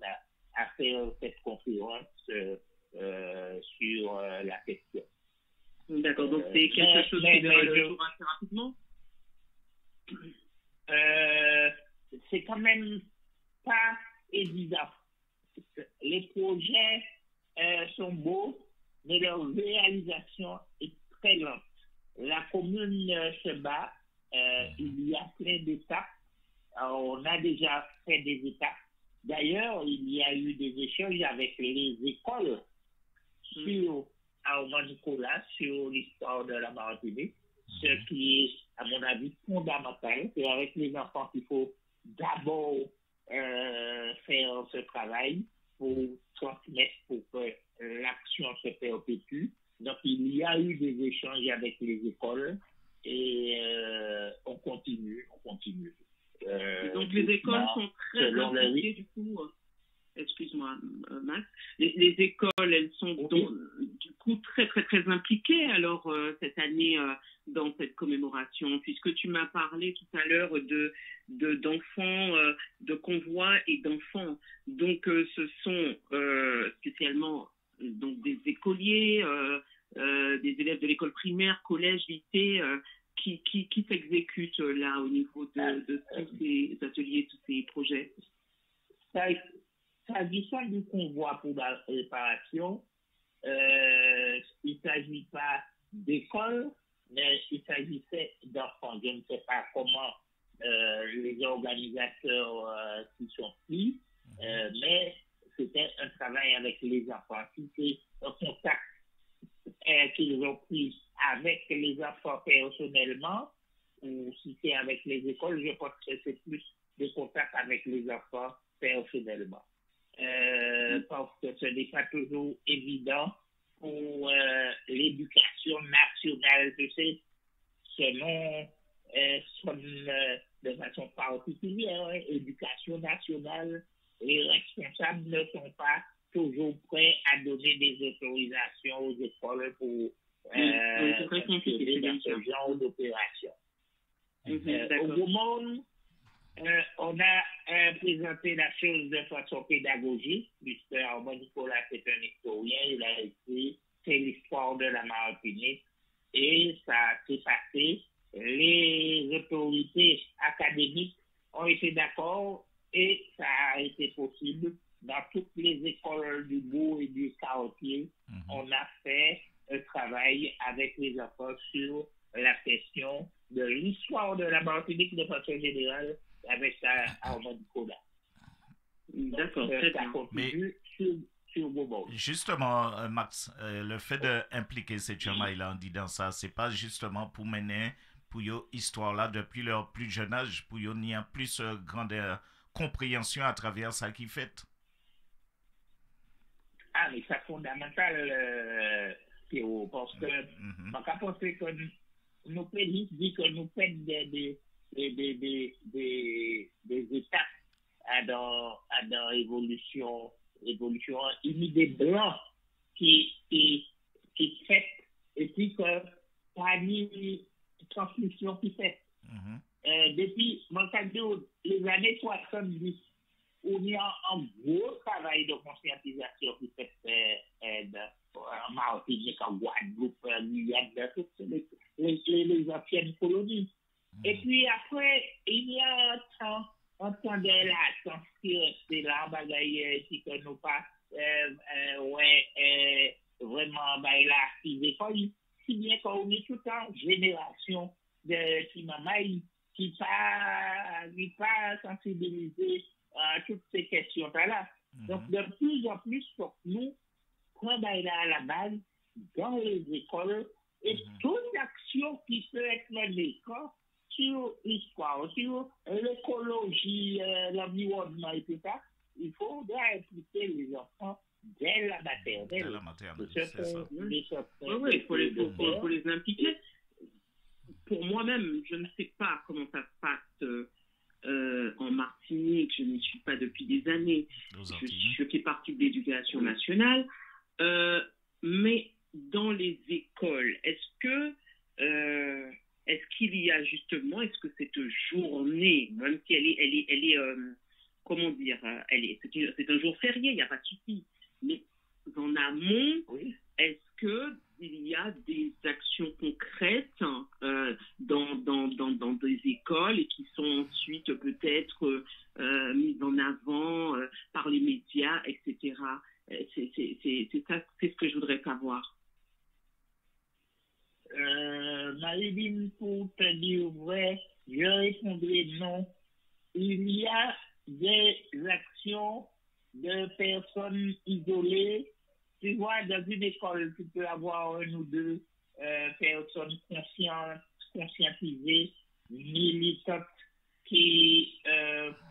à faire cette conférence sur la question. D'accord, donc c'est quelque chose qui verra le jour assez rapidement? C'est quand même pas évident. Les projets sont beaux, mais leur réalisation est très lente. La commune se bat, il y a plein d'étapes. Alors, on a déjà fait des étapes. D'ailleurs, il y a eu des échanges avec les écoles sur Armand Nicolas, sur l'histoire de la Martinique, ce qui est, à mon avis, fondamental. C'est avec les enfants qu'il faut d'abord faire ce travail pour transmettre, pour que l'action se perpétue. Donc, il y a eu des échanges avec les écoles et on continue. Donc les écoles sont très impliquées du coup, excuse-moi Max, les écoles elles sont du coup très impliquées alors cette année dans cette commémoration, puisque tu m'as parlé tout à l'heure d'enfants, de convois et d'enfants, donc ce sont spécialement donc des écoliers, des élèves de l'école primaire, collège, lycée, qui s'exécute là au niveau de tous ces ateliers, tous ces projets? Ça s'agissant du convoi pour la réparation, il ne s'agit pas d'école, mais il s'agissait d'enfants. Je ne sais pas comment les organisateurs s'y sont pris, mais c'était un travail avec les enfants. Si c'est un contact qu'ils ont pris avec les enfants personnellement, ou si c'est avec les écoles, je pense que c'est plus de contact avec les enfants personnellement. Parce que ce n'est pas toujours évident pour l'éducation nationale, tu sais, selon de façon particulière, éducation nationale, les responsables ne sont pas toujours prêts à donner des autorisations aux écoles pour fonctionner dans ce genre d'opération. Au moment, on a présenté la chose de façon pédagogique, puisque Armand Nicolas est un historien, il a écrit c'est l'histoire de la Martinique, et ça s'est passé. Les autorités académiques ont été d'accord et ça a été possible dans toutes les écoles du bourg et du quartier. On a fait un travail avec les enfants sur la question de l'histoire de la Martinique de façon générale avec Armand Nicolas. D'accord, ça continue sur Bobo. Justement, Max, le fait d'impliquer ces Tchamaïla dans ça, c'est pas justement pour mener pour your histoire là depuis leur plus jeune âge, pour yon y a plus grande compréhension à travers ça qui fait. Ah, mais c'est fondamental, Théo, parce que on peut penser que nos pays disent que nous faisons des étapes dans l'évolution, une idée blanche qui fait, et puis que parmi transmission qui fait. Depuis les années 70, on y a un gros travail de conscientisation qui fait en Martinique, en Guadeloupe, Guyane, toutes les anciennes colonies. Et puis après, il y a un temps de latence qui reste là, bagaille, si que nous pas, vraiment, là, si bien qu'on est tout le temps génération de Timamaï qui pas sensibilisé à toutes ces questions-là. Donc, de plus en plus, pour nous, prendre à la base dans les écoles et toute action qui peut être menée sur l'histoire, sur l'écologie, l'environnement et tout ça, il faudra impliquer les enfants dès la maternelle. C'est ça. Oui, il faut les impliquer. Pour moi-même, je ne sais pas comment ça se passe en Martinique, je n'y suis pas depuis des années. Je fais partie de l'éducation nationale. Mais dans les écoles, est-ce qu'il y a justement, est-ce que cette journée, même si elle est comment dire, c'est un jour férié, il n'y a pas de souci, mais en amont, est-ce qu'il y a des actions concrètes dans des écoles et qui sont ensuite peut-être mises en avant par les médias, etc. C'est ce que je voudrais savoir. Marie-Lynn, pour te dire vrai, je répondrai non. Il y a des actions de personnes isolées. Tu vois, dans une école, tu peux avoir un ou deux personnes conscientisées, militantes, qui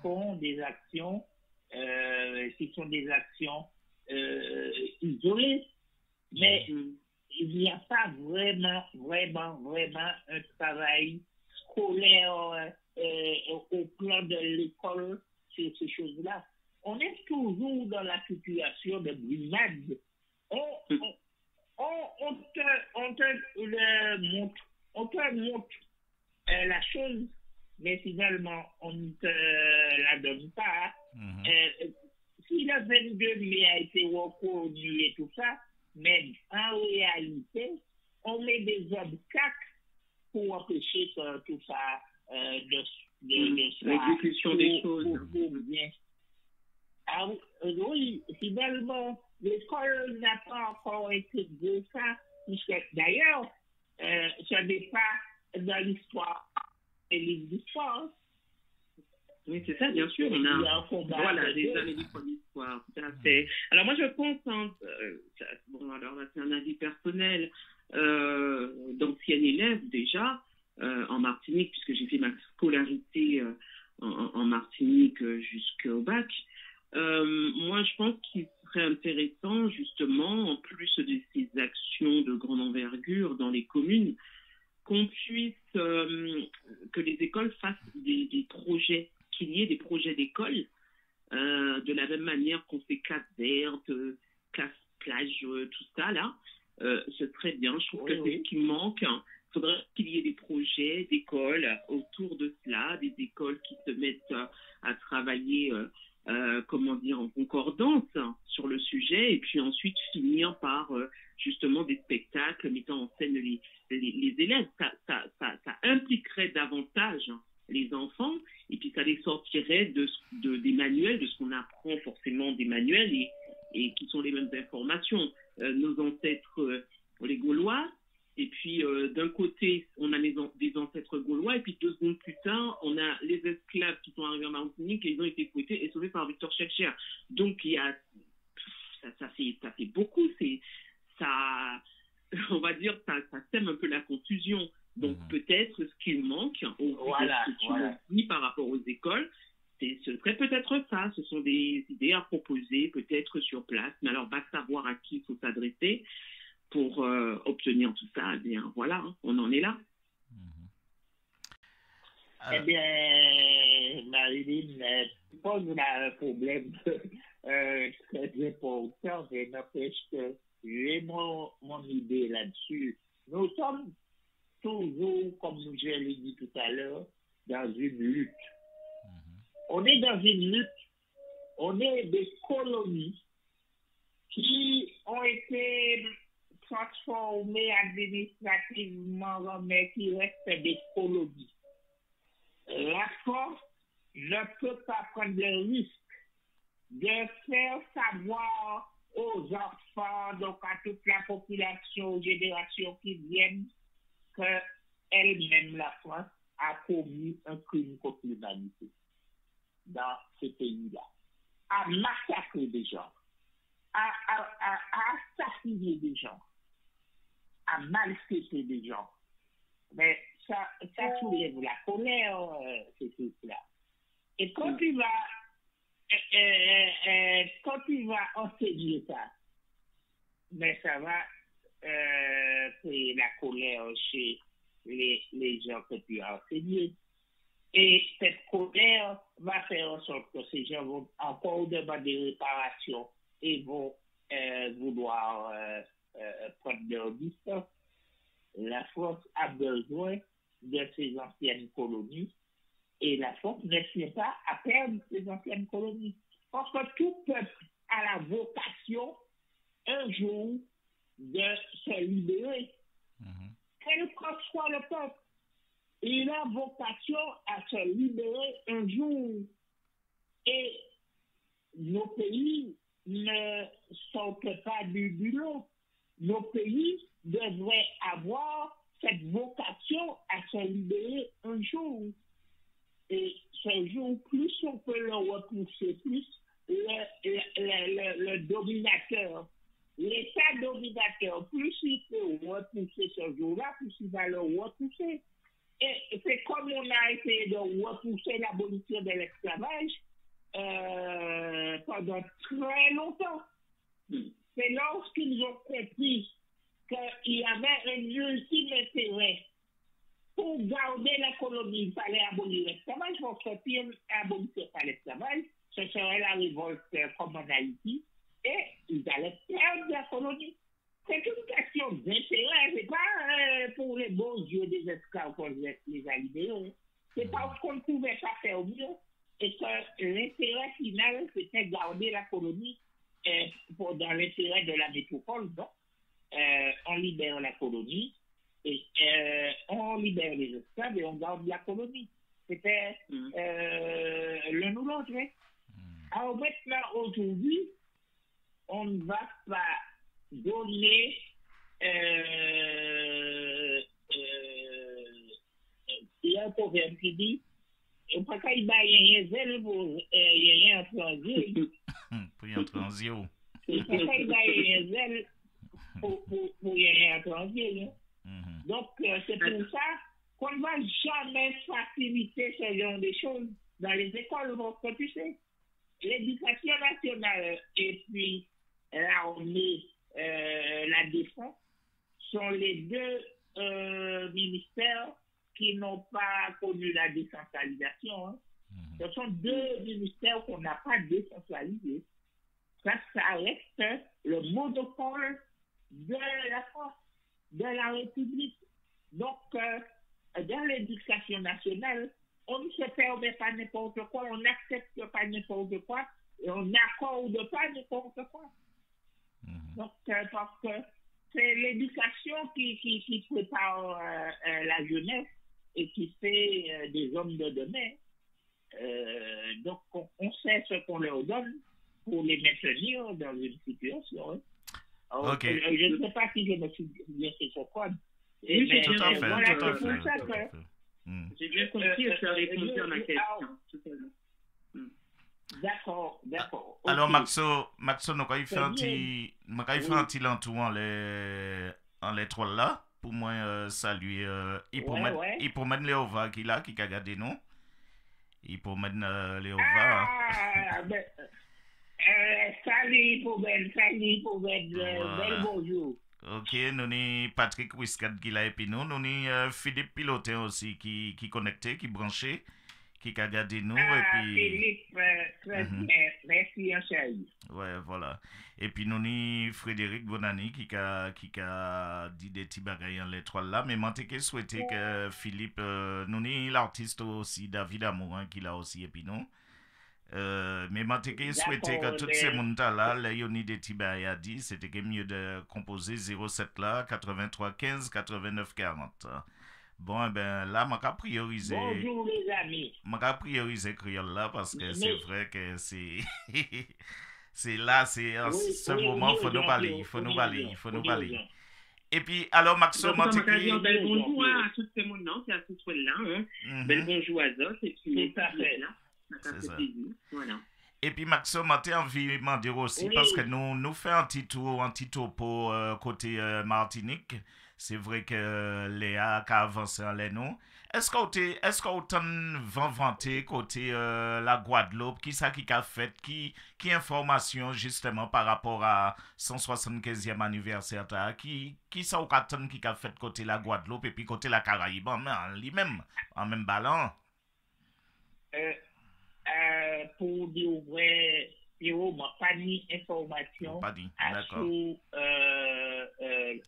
font des actions, qui sont des actions isolées. Mais il n'y a pas vraiment un travail scolaire au plan de l'école sur ces choses-là. On est toujours dans la situation de brimade. On te montre la chose, mais finalement, on ne te la donne pas. Si le 22 mai a été reconnu et tout ça, mais en réalité, on met des obstacles pour empêcher que tout ça de l'exécution des choses. Ah oui, finalement, l'école n'a pas encore intégré ça, puisque d'ailleurs, ce n'est pas dans l'histoire et l'histoire. Oui, c'est ça, bien sûr. On a voilà, des années d'histoire. Tout à fait. Alors, moi, je pense, bon, alors là, c'est un avis personnel d'ancien élève déjà en Martinique, puisque j'ai fait ma scolarité en Martinique jusqu'au bac. Moi, je pense qu'il serait intéressant, justement, en plus de ces actions de grande envergure dans les communes, qu'on puisse, que les écoles fassent des projets, qu'il y ait des projets d'école, de la même manière qu'on fait classe verte, classe plage, tout ça, là. Ce serait bien. Je trouve que c'est ce qui manque. Il faudrait qu'il y ait des projets d'école autour de cela, des écoles qui se mettent à travailler, comment dire, en concordance sur le sujet, et puis ensuite finir par justement des spectacles mettant en scène les élèves. Ça impliquerait davantage les enfants, et puis ça les sortirait des manuels, de ce qu'on apprend forcément des manuels, et qui sont les mêmes informations. Nos ancêtres, les Gaulois, et puis d'un côté, on a des ancêtres gaulois, et puis 2 secondes plus tard, on a les esclaves qui sont arrivés en Martinique, et ils ont été fouettés et sauvés par Victor Schœlcher. Donc il y a, ça fait beaucoup, ça, on va dire, ça sème un peu la confusion. Donc peut-être ce qu'il manque, au vu de ce que tu m'as dit par rapport aux écoles, ce serait peut-être ça. Ce sont des idées à proposer, peut-être sur place, mais alors va savoir à qui il faut s'adresser pour obtenir tout ça. Eh bien, voilà, hein, on en est là. Eh bien, Marilyn, tu poses là un problème très important, mais n'empêche que j'ai mon idée là-dessus. Nous sommes toujours, comme je l'ai dit tout à l'heure, dans une lutte. On est dans une lutte. On est des colonies qui ont été transformées administrativement, mais qui restent des colonies. La France ne peut pas prendre le risque de faire savoir aux enfants, donc à toute la population, aux générations qui viennent, qu'elle-même, la France, a commis un crime contre l'humanité dans ce pays-là, à massacrer des gens, à assassiner des gens, à maltraiter des gens. Mais ça soulève la colère, ces trucs-là. Et quand tu vas enseigner ça, mais ça va créer la colère chez les gens que tu as enseignés. Et cette colère va faire en sorte que ces gens vont encore demander réparation et vont vouloir prendre leur distance. La France a besoin de ces anciennes colonies et la France ne tient pas à perdre ces anciennes colonies. Parce que tout peuple a la vocation un jour de se libérer. Quel que soit le peuple, il a vocation à se libérer un jour. Et nos pays ne sortent pas du lot. Nos pays devraient avoir cette vocation à se libérer un jour. Et ce jour, plus on peut le repousser, plus le dominateur, l'État dominateur, plus il peut repousser ce jour-là, plus il va le repousser. Et c'est comme on a essayé de repousser l'abolition de l'esclavage pendant très longtemps. C'est lorsqu'ils ont compris qu'il y avait un ultime intérêt pour garder la colonie, il fallait abolir l'esclavage. Parce que si on abolissait pas l'esclavage, ce serait la révolte comme en Haïti, et ils allaient perdre la colonie. C'est une question d'intérêt, c'est pas pour les bons yeux des esclaves qu'on les a libérés. C'est parce qu'on ne pouvait pas faire mieux, et que l'intérêt final, c'était garder la colonie dans l'intérêt de la métropole. Donc, on libère la colonie, et on libère les esclaves et on garde la colonie. C'était l'un ou l'autre. Alors maintenant, aujourd'hui, on ne va pas donner il y a un proverbe qui dit pas qu'il y ait un zèle pour y entrer en Dieu. Pour y entrer en zéro. Il faut qu'il y ait un zèle pour y entrer en Dieu. Donc, c'est pour ça qu'on ne va jamais faciliter ce genre de choses dans les écoles, parce que tu sais, l'éducation nationale et puis l'armée, la défense sont les deux ministères qui n'ont pas connu la décentralisation. Hein. Ce sont deux ministères qu'on n'a pas décentralisés. Ça reste le monopole de la France, de la République. Donc, dans l'éducation nationale, on ne se permet pas n'importe quoi, on n'accepte pas n'importe quoi, et on n'accorde pas n'importe quoi. Donc, parce que c'est l'éducation qui prépare la jeunesse et qui fait des hommes de demain. Donc, on sait ce qu'on leur donne pour les maintenir dans une situation. Hein. Alors, Okay. Je ne sais pas si je me suis bien fait comprendre. Oui, Mais, tout à fait, voilà, tout à c'est fait, pour ça tout à que... fait. J'ai bien compris et tu as répondu à ma question. Tout à fait. D'accord, d'accord. Alors, Ok. Maxo, nous avons fait un petit lentour en les trois là, pour moi saluer. Il peut mettre Léova qui là, qui a gardé nous. Il peut mettre Léova. Ah, ben, salut, bel bonjour. Ok, nous avons Patrick Wiscad qui là, et puis nous avons Philippe Pilotin aussi qui connecté, qui branché, qui a gardé nous. Et puis... Philippe, très bien. Merci, un chéri. Ouais, voilà. Et puis nous avons Frédéric Bonani qui a dit des petits bagailles en les trois là. Mais moi, je souhaité que Philippe, nous avons l'artiste aussi, David Amour, hein, qui l'a aussi, et puis nous. Mais moi, je souhaité que tous ces mondes-là, les Yoni de Tibaya dit, c'était mieux de composer 07 là, 83 15, 89 40. Bon, ben là, je vais prioriser. Bonjour, les amis. Je vais prioriser Créole là parce que c'est vrai que c'est. C'est là, c'est en ce moment, il faut nous parler. Et puis, alors, Maxo, moi, je vais dire bel bonjour à tous ces mondes qui a tout fait là. Bel bonjour à Zos et puis tout à fait là. C'est ça. Voilà. Et puis Maxo, j'ai envie de m'en dire aussi, parce que nous faisons un petit tour pour côté Martinique. C'est vrai que Léa a avancé en l'aîneau. Est-ce qu'on t'a vanté côté la Guadeloupe, qui a fait, qui information justement par rapport à 175e anniversaire, qui a fait côté la Guadeloupe et puis côté la Caraïbe, en même ballon? Pour dire vrai, Pierrot m'a pas dit information sur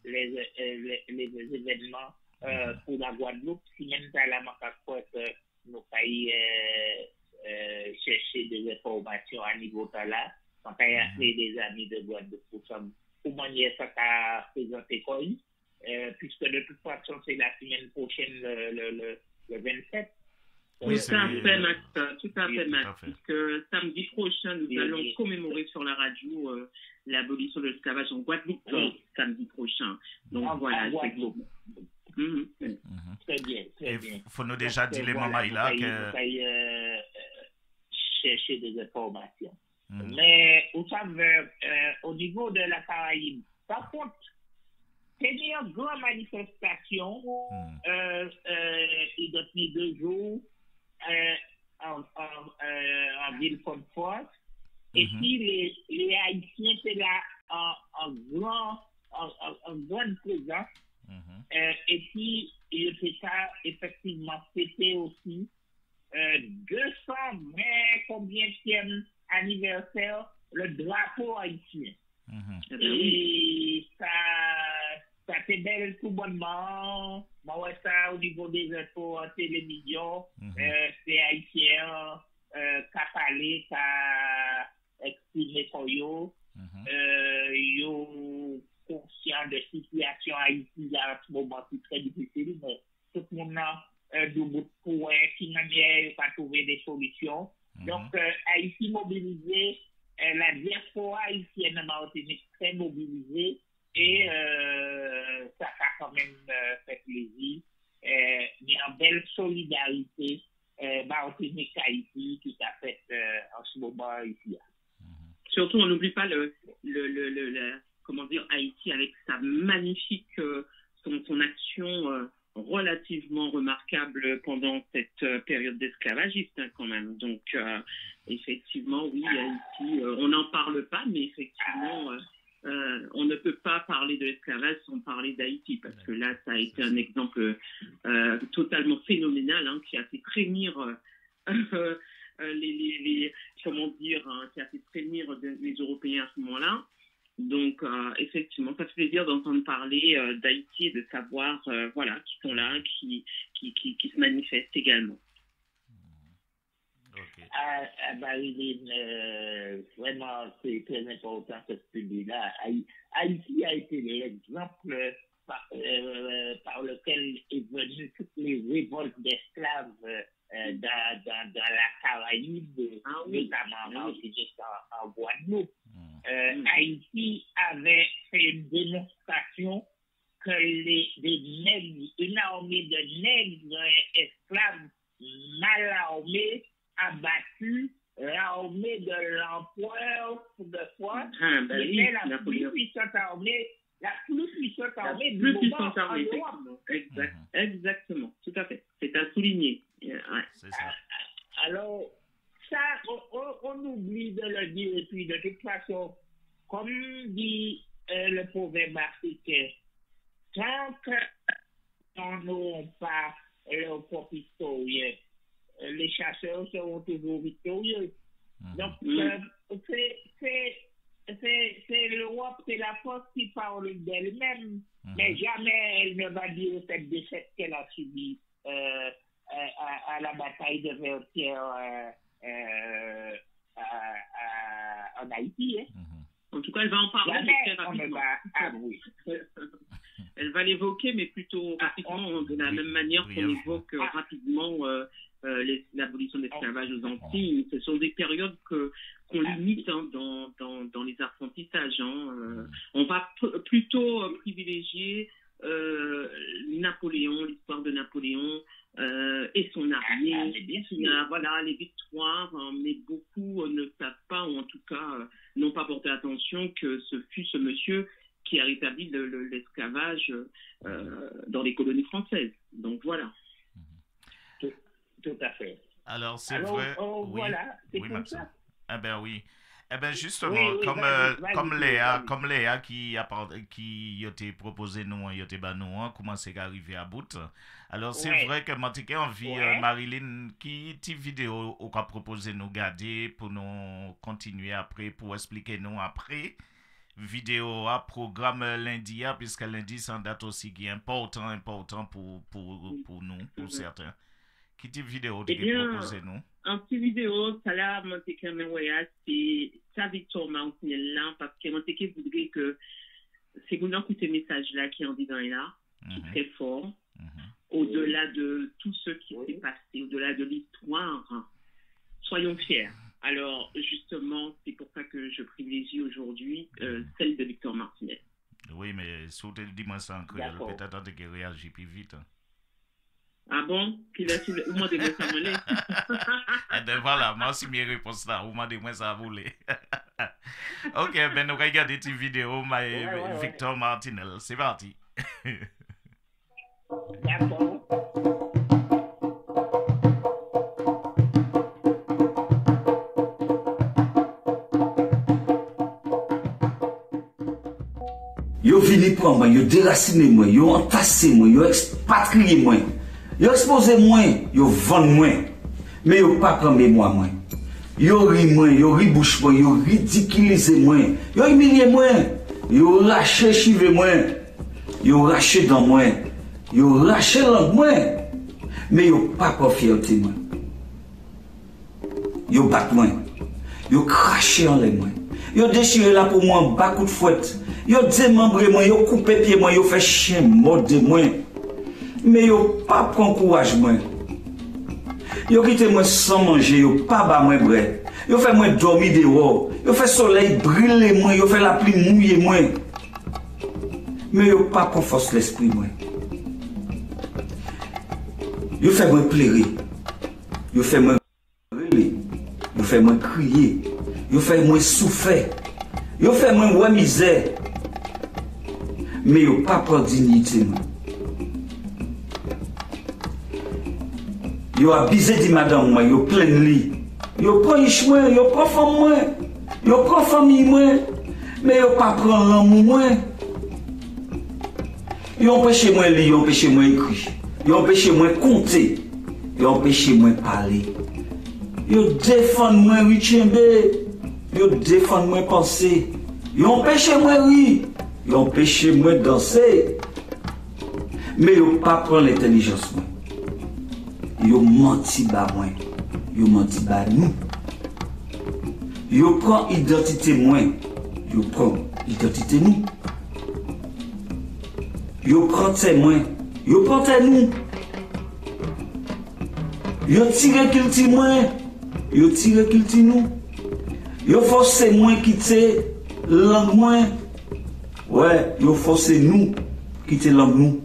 les événements pour la Guadeloupe. Si même ça là, m'a pas croire que nous failli chercher des informations à niveau de là. Quand il y a des amis de Guadeloupe pour manière ça qu'a présenté quoi, puisque de toute façon c'est la semaine prochaine le 27. Oui, tout à fait, Max. Puisque samedi prochain, nous allons commémorer sur la radio l'abolition de l'esclavage en Guadeloupe, samedi prochain. Donc voilà, c'est bon. Très bien, très bien. Il faut nous déjà dire les mamans là que... chercher des informations. Mais vous savez, au niveau de la Caraïbe, par contre, c'est une grande manifestation. Il doit tenir 2 jours. En ville Fort. Et puis les Haïtiens étaient là en grande présence. Et puis il était ça effectivement c'était aussi 220 combienième anniversaire le drapeau haïtien. Et ça fait belle tout bonnement. Moi, ça, au niveau des infos en télévision, c'est haïtien, qu'a parlé, qu'a exprimé pour yo. Yo conscient de situation haïtienne à ce moment, c'est très difficile, mais tout le monde a du bout de point, qui n'a pas trouvé des solutions. Donc, Haïti mobilisé, la diaspora haïtienne en Martinique très mobilisée, et ça a quand même fait plaisir. Il y a une belle solidarité Martinique-Haïti qui a fait en ce moment ici. Surtout, on n'oublie pas comment dire, Haïti avec sa magnifique, son action relativement remarquable pendant cette période d'esclavagiste quand même. Donc, effectivement, oui, Haïti, on n'en parle pas, mais effectivement, on ne peut pas parler de l'esclavage sans parler d'Haïti, parce que là, ça a été un exemple totalement phénoménal, hein, qui a fait frémir comment dire, qui a fait frémir les Européens à ce moment-là. Donc, effectivement, ça fait plaisir d'entendre parler d'Haïti et de savoir, voilà, qui sont là, qui se manifestent également. Okay. Marilyn, vraiment, c'est très important ce studio-là. Haïti a été l'exemple par lequel est venu toutes les révoltes d'esclaves dans la Caraïbe, notamment en Martinique, en Guadeloupe. Haïti avait fait une démonstration que une armée de nègres esclaves mal armés a battu l'armée de l'empereur de fois, qui était la plus puissante armée. La plus puissante armée du moment en Europe. Exactement, tout à fait. C'est à souligner. Ouais. C'est ça. Alors, ça, on oublie de le dire. Et puis, de toute façon, comme dit le proverbe africain, tant qu'on n'aura pas leur propre historien, les chasseurs seront toujours victorieux. Donc, c'est l'Europe, c'est la force qui parle d'elle-même, mais jamais elle ne va dire cette défaite qu'elle a subie à la bataille de Vertières en Haïti. Hein. En tout cas, elle va en parler très rapidement. Elle va l'évoquer, mais plutôt rapidement, de la même manière qu'on évoque rapidement l'abolition de l'esclavage aux Antilles. Ce sont des périodes qu'on limite dans les apprentissages. On va plutôt privilégier Napoléon, l'histoire de Napoléon et son armée, voilà, les victoires, mais beaucoup ne savent pas, ou en tout cas n'ont pas porté attention que ce fut ce monsieur qui a rétabli l'esclavage dans les colonies françaises. Donc voilà. Tout à fait. Alors c'est vrai. Oui, voilà, c'est comme ça. Eh bien oui. Eh bien justement, comme Léa qui a proposé nous, comment c'est arrivé à bout. Alors c'est vrai que Mantiquet envie Marilyn qui petite vidéo au cas proposé nous garder pour nous continuer après, pour expliquer nous après. Vidéo à programme lundi, puisque lundi c'est une date aussi qui est important pour nous, pour certains. Qui dit vidéo tu proposé nous? Un petit vidéo, ça là, Mantiquet c'est sa Victor Martinel là, parce que Mantiquet voudrait que c'est vous écouter ce message là qui est en dedans là, qui est très fort, au-delà de tout ce qui s'est passé, au-delà de l'histoire, soyons fiers. Alors, justement, c'est pour ça que je privilégie aujourd'hui celle de Victor Martinez. Oui, mais si vous te dites moi ça en créole, peut-être qu'il réagit plus vite. Ah bon? Qu'il a sous le... Ou moi, de moi, ça me l'est. Eh bien, voilà, moi aussi, mes réponses là. Ou moi, de moi, ça voulait. Ok, ben, nous regardons cette vidéo, Victor Martinez. C'est parti. D'accord. Yo vini pour moi, yo déraciné moi, yo entassé moi, yo expatrié moi, yo exposé moi, yo vend moi, mais yo pas prendre moi. Yo ri moi, yo ribouche moi, yo ridiculisé moi, yo humilié moi, yo lâché chive moi, yo raché dans moi, yo raché langue moi, mais yo pas fierté moi. Yo bat moi, yo craché en l'air moi, yo déchiré là pour moi, bas coup de fouette. Yo démembré moi, yo coupé pied moi, yo fait chien mort de moi. Mais yo pas prend courage moi. Yo quitté moi sans manger, yo pas ba moi bré. Yo fait moi dormir dehors. Yo fait soleil brûler moi, yo fait la pluie mouiller moi. Mais yo pas prend force l'esprit moi. Yo fait moi pleurer. Yo fait moi brûler. Yo fait moi crier. Yo fait moi souffrir. Yo fait moi ouais misère. Mais yo pas prend dignité moi. Yo abusé dit madame moi, yo plein lit. Yo prend riche moi, yo prend femme moi. Yo prend famille moi. Mais yo pas prend l'amour moi. Yo empêche moi lire, yo empêche moi écrire. Yo empêche moi compter. Yo empêche moi parler. Yo défend moi Richembe. Yo défend moi penser. Yo empêche moi rire. Yo empêche moi danser. Mais yo pas prend l'intelligence moi. Yo menti ba moi. Yo menti ba nous. Yo prend identité moi. Yo prend identité nous. Yo prend témoin, yo prend nous. Yo tire kilti moi, yo tire kilti nous. Yo force moi quitter langue moi. Ouais, yo force nous quitter langue nous.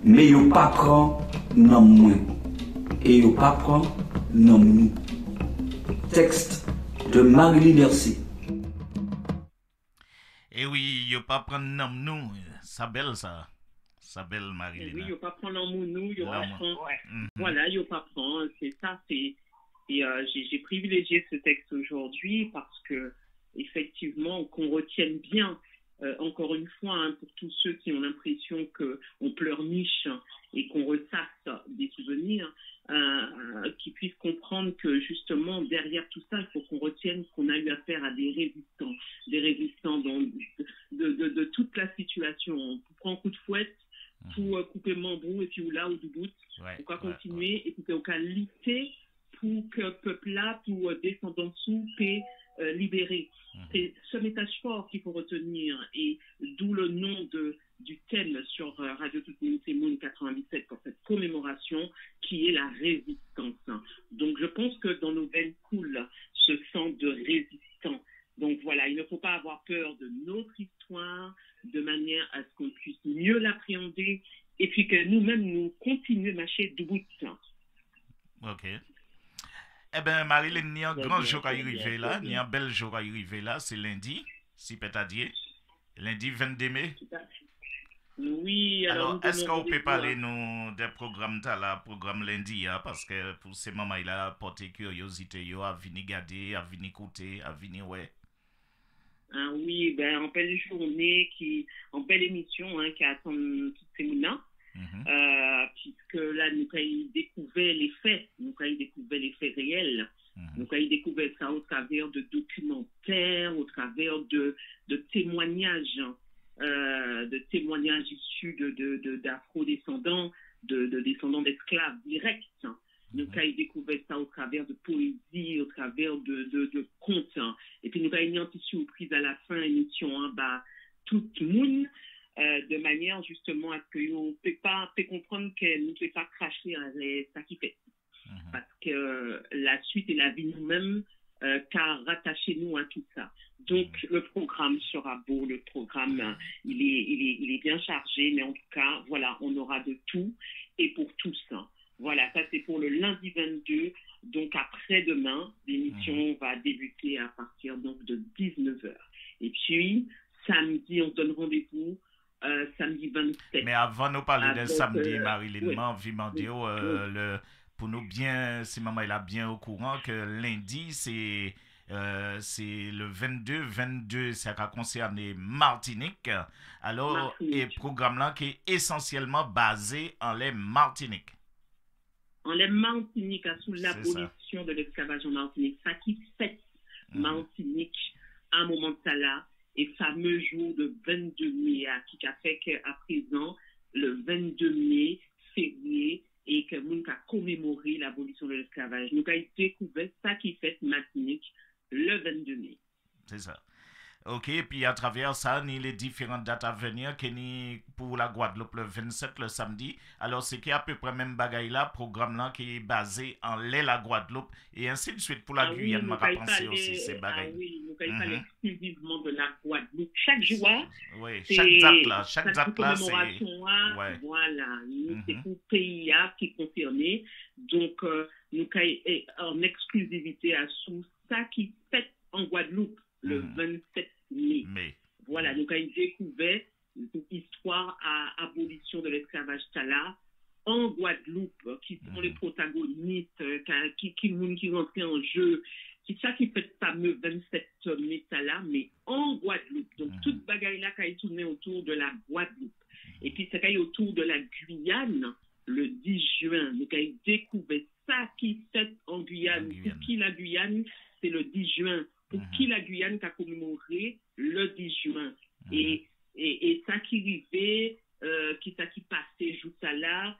Mais yo pas prend nom moi. Et yo pas prend nom nous. Texte de Marie-Line Mercier. Et oui, yo pas prendre nom nous. Ça belle ça. Ça belle Marie-Line. Oui, yo pas prendre en nous, yo pas prendre. Mm-hmm. Voilà, yo pas prendre, c'est ça, c'est. Et j'ai privilégié ce texte aujourd'hui parce que effectivement qu'on retienne bien. Encore une fois, hein, pour tous ceux qui ont l'impression qu'on pleurniche et qu'on ressasse des souvenirs, qui puissent comprendre que justement derrière tout ça, il faut qu'on retienne qu'on a eu affaire à des résistants de toute la situation. On prend un coup de fouette, tout couper membrou et puis ou là ou du bout. Pourquoi continuer et puis au cas lutter pour que peuple-là, pour descendants dessous, paix libéré. C'est ce message fort qu'il faut retenir et d'où le nom du thème sur Radio Toute Minute Moon 97 pour cette commémoration qui est la résistance. Donc je pense que dans nos veines coule ce sang de résistant. Donc voilà, il ne faut pas avoir peur de notre histoire de manière à ce qu'on puisse mieux l'appréhender et puis que nous-mêmes nous continuions à marcher debout. Ok. Eh bien, Marie-Line, il y a un grand jour à arriver là, il y a un bel jour à arriver là, c'est lundi, si peut-être lundi 22 mai. Oui, alors est-ce qu'on peut parler nous des programmes là, programme lundi, hein, parce que pour ces mamans, il a porté curiosité, à venir garder, à venir écouter, à venir ouais. Ah oui, ben en belle journée, en belle émission qui attend toutes ces mounins. Puisque là, nous avons découvert les faits, réels. Nous avons découvert ça au travers de documentaires, au travers de témoignages, issus d'afro-descendants, de descendants d'esclaves directs. Nous avons découvert ça au travers de poésie, au travers de contes. Et puis nous avons une petite surprise à la fin de l'émission, tout le monde. De manière justement à ce qu'on ne peut pas comprendre qu'elle ne peut pas cracher ça qui fait. Parce que la suite et la vie nous-mêmes, car rattachez-nous à tout ça. Donc le programme sera beau, le programme il est bien chargé, mais en tout cas, voilà, on aura de tout et pour tous. Voilà, ça c'est pour le lundi 22, donc après-demain, l'émission va débuter à partir donc de 19h. Et puis, samedi, on se donne rendez-vous. Samedi 27. Mais avant de parler de samedi, Marie-Line, pour nous bien, si maman est bien au courant que lundi, c'est le 22, ça a concerné Martinique. Alors, et programme là qui est essentiellement basé en les Martinique. En les Martinique, sous l'abolition de l'esclavage en Martinique, ça qui fait Martinique à un moment de ça là. Et fameux jour de 22 mai, qui a fait qu'à présent, le 22 mai, férié, et que nous avons commémoré l'abolition de l'esclavage. Nous avons découvert ça qui fait Martinique le 22 mai. C'est ça. Ok, puis à travers ça, ni les différentes dates à venir, que ni pour la Guadeloupe le 27, le samedi. Alors, c'est qu'il y a à peu près même bagaille là, programme là, qui est basé en la Guadeloupe, et ainsi de suite pour la Guyane, nous m'a pouvons pensé aussi, ces parler, bagailles. oui, nous pouvons parler exclusivement de la Guadeloupe. Chaque jour, Oui, c'est chaque date là, c'est... Ouais. Voilà, c'est pour pays qui est concerné. Donc, nous avons en exclusivité à sous ça qui fait en Guadeloupe le 27 mai. Voilà, nous avons découvert l'histoire à abolition de l'esclavage Tala en Guadeloupe, qui sont les protagonistes, qui rentrent en jeu. C'est ça qui fait le fameux 27 mai Tala, mais en Guadeloupe. Donc, toute bagaille là qui a tourné autour de la Guadeloupe. Et puis, c'est qu'il autour de la Guyane, le 10 juin, nous avons découvert ça qui fait en Guyane. Pour qui la Guyane, c'est le 10 juin. Pour qui la Guyane a commémoré le 10 juin. Et ça qui arrivait, qui passait jusqu'à là,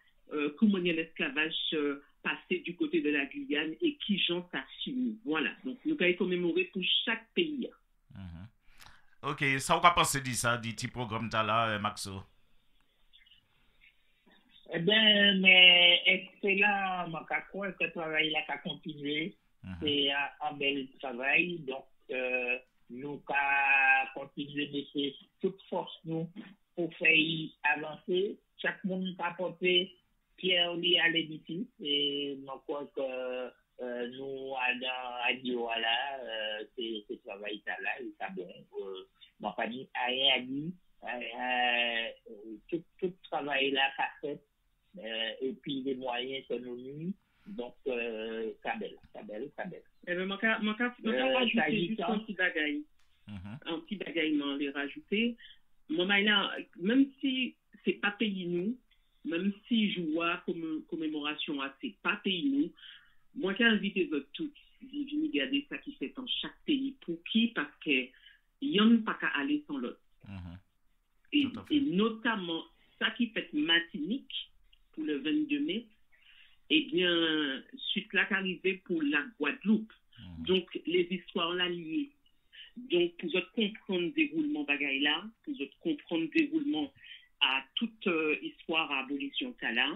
comment l'esclavage passait du côté de la Guyane et qui j'en ça fini. Voilà. Donc, nous avons commémoré pour chaque pays. Ok, ça, on va penser de ça, du petit programme là, Maxo? Eh bien, mais excellent, je crois que ce travail-là a continué. C'est un bel travail. Donc, nous avons continué de faire toute force nous pour faire avancer. Chaque monde a apporté pierre à l'édifice. Et je crois que nous, à dire là, ce travail-là, il est bon. Ma famille a rien à dire. Tout travail-là qu'a fait. Et puis les moyens que nous mis. Donc, Kabel. Eh bien, je rajouter juste un petit bagaille. Un petit bagaille, les rajouter. Même si c'est pas payé nous, même si je vois comme commémoration, c'est pas payé nous, moi, j'ai invité vous tous, j'ai venu regarder ça qui fait dans chaque pays. Pour qui? Parce que il n'y a pas qu'à aller sans l'autre. Et notamment, ça qui fait Martinique, pour le 22 mai, eh bien, suite là qu'arrivait pour la Guadeloupe. Donc, les histoires là liées. Donc, pour vous comprendre le déroulement bagaille là, pour vous comprendre le déroulement à toute histoire à abolition Tala,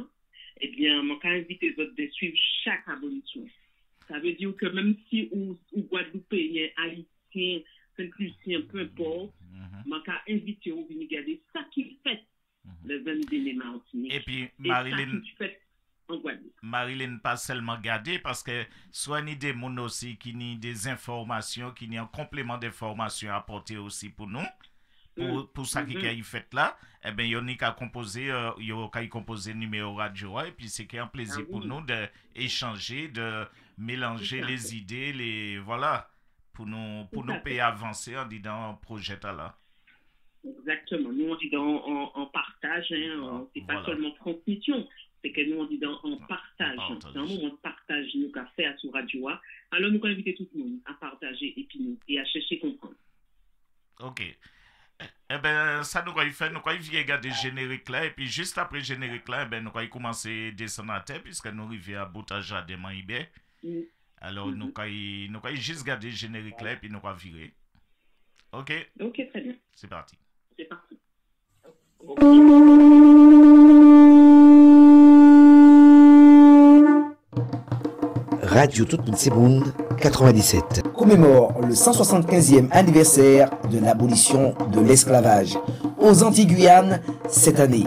eh bien, je vais inviter les autres de suivre chaque abolition. Ça veut dire que même si ou Guadeloupéen, Haïtien, Saint-Lucien, peu importe, je vais inviter aux venir regarder ça qui fait le 22 mai Martinique. Et puis, Marilyn, pas seulement garder parce que soit ni des monde aussi qui ni des informations, qui ni un complément d'informations à apporter aussi pour nous. Pour ça qui a fait là, eh bien, il y a qu'à composer numéro radio et puis c'est un plaisir pour nous d'échanger, de mélanger les idées, voilà, pour nous payer avancer en disant projet là. Exactement. Nous, on dit en partage, c'est pas seulement transmission, c'est que nous, on dit en partage. C'est un moment de partage nous qu'a fait à sur radio. Alors, nous allons inviter tout le monde à partager et à chercher comprendre. Ok. Eh bien, ça nous allons faire, nous allons regarder le générique là, et puis juste après le générique là, nous allons commencer à descendre à terre, puisque nous arrivons à Boutage de Maïbé. Alors, nous allons juste garder le générique là, et puis nous allons virer. Ok? Ok, très bien. C'est parti. C'est parti. Radio Toute Petite Monde 97 commémore le 175e anniversaire de l'abolition de l'esclavage aux Antilles-Guyane cette année.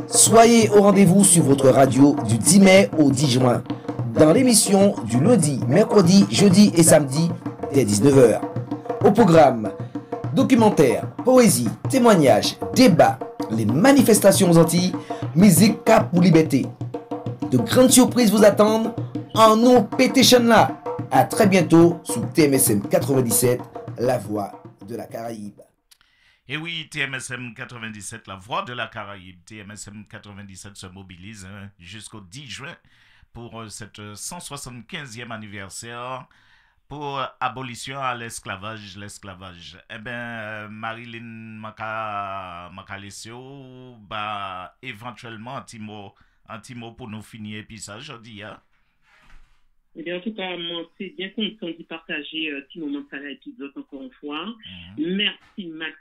Soyez au rendez-vous sur votre radio du 10 mai au 10 juin dans l'émission du lundi, mercredi, jeudi et samedi dès 19h. Au programme, documentaires, poésie, témoignages, débats, les manifestations aux Antilles, musique cap pour liberté. De grandes surprises vous attendent en nous pétition là. À très bientôt sur TMSM 97, la voix de la Caraïbe. Et oui, TMSM 97, la voix de la Caraïbe. TMSM 97 se mobilise jusqu'au 10 juin pour cette 175e anniversaire pour abolition à l'esclavage. Eh bien, Marilyn Macalessio, éventuellement un petit mot pour nous finir puis ça, je dis. Eh bien, en tout cas, moi, c'est bien content d'y partager petit moment de ça épisode encore une fois. Merci, Max,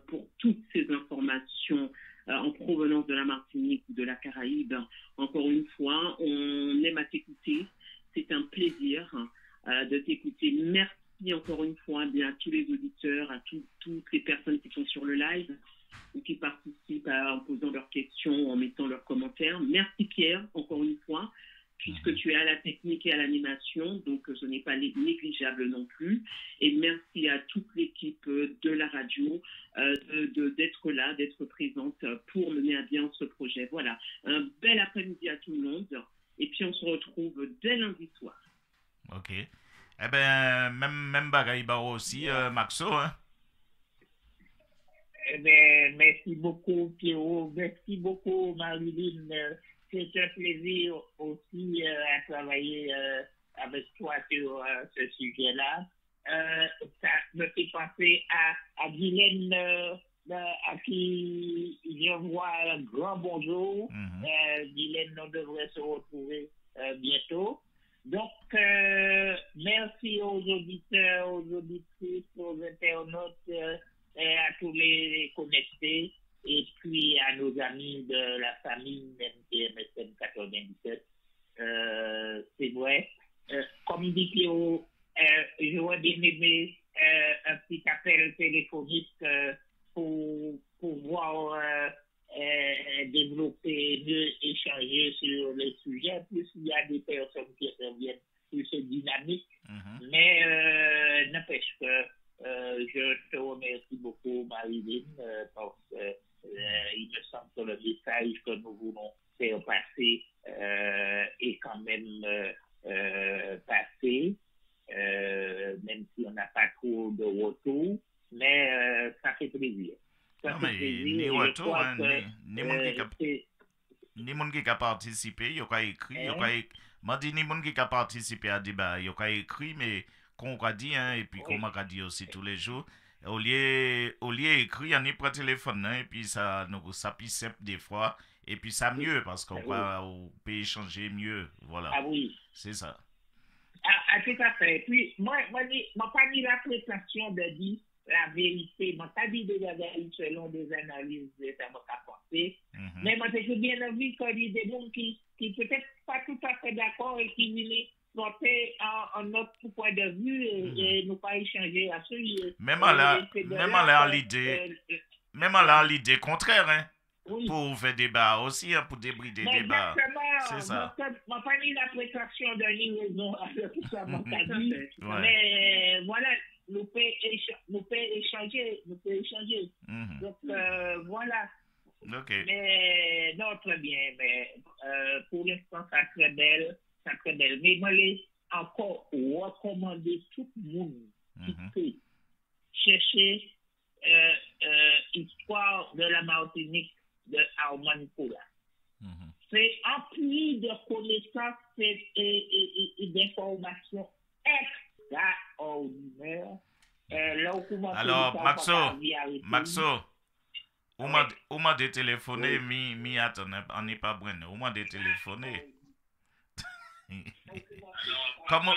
pour toutes ces informations en provenance de la Martinique ou de la Caraïbe. Encore une fois, on aime à t'écouter. C'est un plaisir de t'écouter. Merci encore une fois bien, à tous les auditeurs, à toutes les personnes qui sont sur le live ou qui participent en posant leurs questions, en mettant leurs commentaires. Merci, Pierre, encore une fois, puisque tu es à la technique et à l'animation, donc ce n'est pas négligeable non plus. Et merci à toute l'équipe de la radio d'être là, d'être présente pour mener à bien ce projet. Voilà, un bel après-midi à tout le monde. Et puis on se retrouve dès lundi soir. Ok. Eh bien, même bagaille baro aussi, Maxo, hein? Eh bien, merci beaucoup, Pierrot. Merci beaucoup, Marilyn. C'est un plaisir aussi à travailler avec toi sur ce sujet-là. Ça me fait penser à Guylaine, à qui j'envoie un grand bonjour. Guylaine, on devrait se retrouver bientôt. Donc, merci aux auditeurs, aux auditrices, aux internautes, et à tous les connectés. Et puis à nos amis de la famille MTMSM 97. C'est vrai. Comme dit Pierrot, j'aurais bien aimé un petit appel téléphonique pour pouvoir développer, mieux échanger sur les sujets. Plus il y a des personnes qui interviennent sur cette dynamique. Mais n'empêche que je te remercie beaucoup, Marilyn, parce que il me semble que le message que nous voulons faire passer est quand même passé, même si on n'a pas trop de retour, mais ça fait plaisir. Non, mais ni retour, ni monde qui a participé, il y a écrit, m'a dit ni monde qui a participé à débat, il y a écrit, mais qu'on a dit, hein, et puis qu'on m'a dit aussi tous les jours. Au lieu écrit, on y prend téléphone, hein, et puis ça pisse des fois, et puis ça mieux, parce qu'on peut échanger mieux, voilà. Ah oui. C'est ça. Tout à fait. Puis, moi, pas mis la prétention de dire la vérité, moi, pas dit de la vérité selon des analyses de ça m'a pensé, mais moi, j'ai bien envie qu'il y ait des gens qui peut-être pas tout à fait d'accord et qui viennent porter en notre point de vue et nous pas échanger à ce même à l'idée contraire, hein, pour faire débat aussi, hein, pour débrider débat. C'est ça. Ma famille n'a pas prétention de ni raison à tout ça, mon dit. Mais voilà, nous pouvons échanger. Donc voilà. Okay. Mais non, très bien. Mais pour l'instant, ça très belle. Mais moi, je encore recommander tout le monde qui peut chercher histoire de la Martinique de Armand Koula. C'est empli de connaissances et d'informations extraordinaires. Alors, Maxo, on m'a détéléphoné, mi attends, on n'est pas bon, on m'a détéléphoné. Comment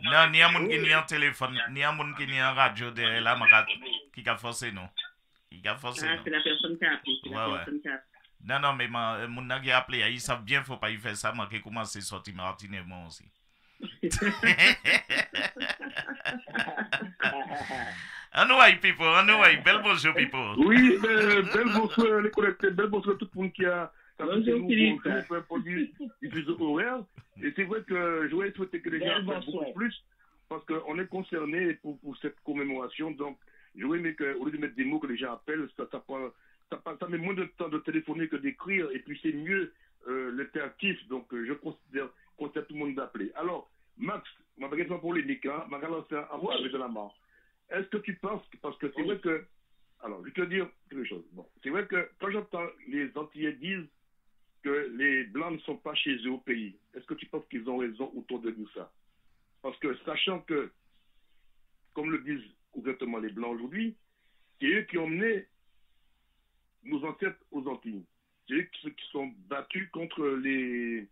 non, ni à mon qui ni en téléphone, ni à mon qui ni en radio derrière là, qui a forcé non. Il a forcé non. C'est la personne qui a appelé. Non, mais mon n'a qui a appelé, ils savent bien, faut pas y faire ça, moi qui commence à sortir Martine et moi aussi. Anyway, people, bel bonjour, people. Oui, bel bonsoir, les connectés, bel bonsoir tout le monde qui a. Bonjour, Philippe. Et c'est vrai que j'aurais souhaité que les gens fassent beaucoup plus, parce qu'on est concerné pour cette commémoration. Donc, j'aurais aimé qu'au lieu de mettre des mots que les gens appellent, ça met moins de temps de téléphoner que d'écrire, et puis c'est mieux l'interactif. Donc, je considère tout le monde d'appeler. Alors, Max, ma question polémique, hein, ma galère, c'est à moi avec de la mort. Est-ce que tu penses, parce que c'est vrai que. Alors, je vais te dire quelque chose. Bon, c'est vrai que quand j'entends les Antillais dire que les Blancs ne sont pas chez eux au pays, est-ce que tu penses qu'ils ont raison autour de nous ça? Parce que sachant que, comme le disent ouvertement les Blancs aujourd'hui, c'est eux qui ont mené nos ancêtres aux Antilles. C'est eux qui sont battus contre les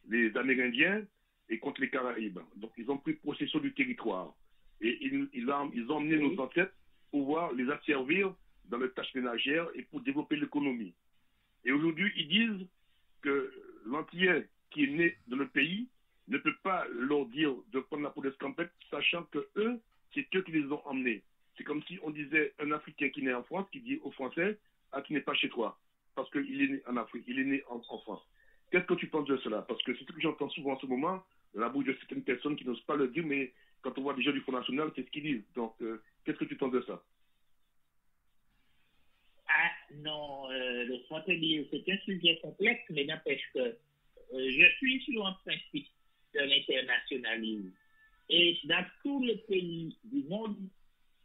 les Amérindiens et contre les Caraïbes. Donc, ils ont pris possession du territoire. Et ils ont emmené nos ancêtres pour pouvoir les asservir dans les tâches ménagères et pour développer l'économie. Et aujourd'hui, ils disent que l'Antillais qui est né dans le pays ne peut pas leur dire de prendre la peau d'escampette, sachant que eux, c'est eux qui les ont emmenés. C'est comme si on disait un Africain qui naît en France, qui dit aux Français, ah, tu n'es pas chez toi, parce qu'il est né en Afrique, il est né en France. Qu'est-ce que tu penses de cela? Parce que c'est ce que j'entends souvent en ce moment, dans la bouche de certaines personnes qui n'osent pas le dire, mais quand on voit des gens du Front National, c'est ce qu'ils disent. Donc, qu'est-ce que tu penses de ça? Ah, non, le frontalier, c'est un sujet complexe, mais n'empêche que je suis sur un principe de l'internationalisme. Et dans tous les pays du monde,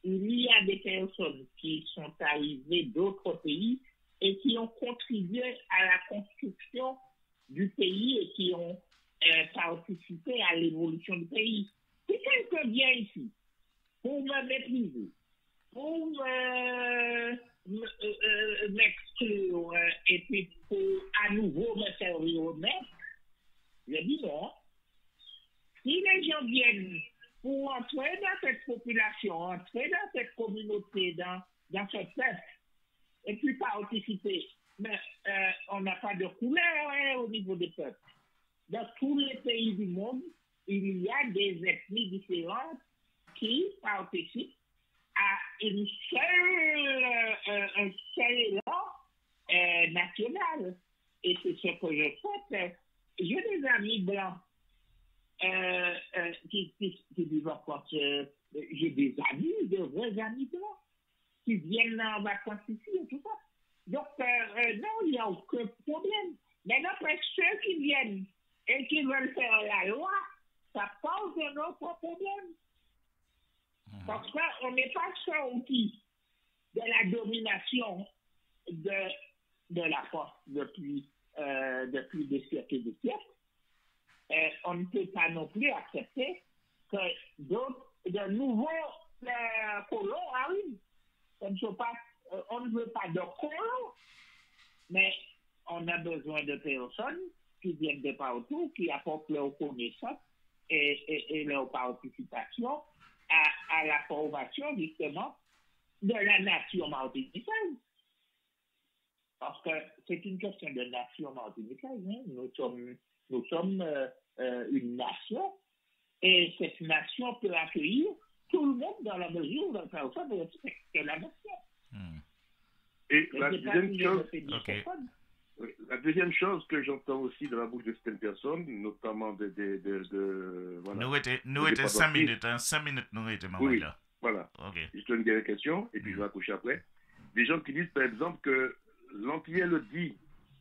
il y a des personnes qui sont arrivées d'autres pays et qui ont contribué à la construction du pays et qui ont participé à l'évolution du pays. Si quelqu'un vient ici pour me mépriser, pour m'exclure et puis pour à nouveau me servir au maître, je dis non. Si les gens viennent pour entrer dans cette population, entrer dans cette communauté, dans ce peuple, et puis participer, mais on n'a pas de couleur au niveau des peuples. Dans tous les pays du monde, il y a des ethnies différentes qui participent à un seul élan national. Et c'est ce que je fais. J'ai des amis blancs qui vivent en France. J'ai des amis, de vrais amis blancs, qui viennent en vacances ici et tout ça. Donc, non, il n'y a aucun problème. Mais n'après ceux qui viennent et qui veulent faire la loi, ça pose un autre problème. Parce qu'on n'est pas sorti de la domination de la force depuis des siècles et des siècles. On ne peut pas non plus accepter que de nouveaux colons arrivent. On ne veut pas de colons, mais on a besoin de personnes qui viennent de partout, qui apportent leur connaissance et leur participation à la formation, justement, de la nation martiniquaise. Parce que c'est une question de nation martiniquaise. Hein. Nous sommes une nation, et cette nation peut accueillir tout le monde dans la mesure où la personne respecte la nation. Et la deuxième chose que j'entends aussi de la bouche de certaines personnes, notamment voilà. Nous étions 5 minutes, 5 minutes nous étions oui, là. Voilà. Okay. Je te donne une question et puis je vais accoucher après. Des gens qui disent par exemple que l'Antillais le dit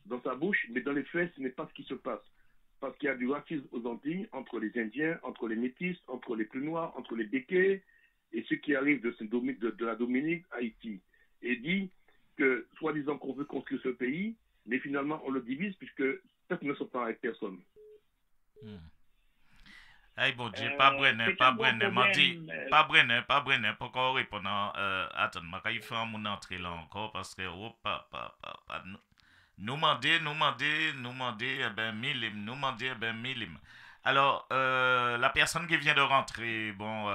dans sa bouche, mais dans les faits, ce n'est pas ce qui se passe. Parce qu'il y a du racisme aux Antilles entre les Indiens, entre les Métis, entre les plus noirs, entre les Békés et ceux qui arrivent de la Dominique, Haïti. Et dit que, soi-disant qu'on veut construire ce pays, mais finalement on le divise puisque peut-être ne sont pas avec personne. Hey, bon Dieu, pas Brenner, pourquoi répondant, attends, je vais faire mon entrée là encore parce que, nous demander, milim. Alors, la personne qui vient de rentrer, bon,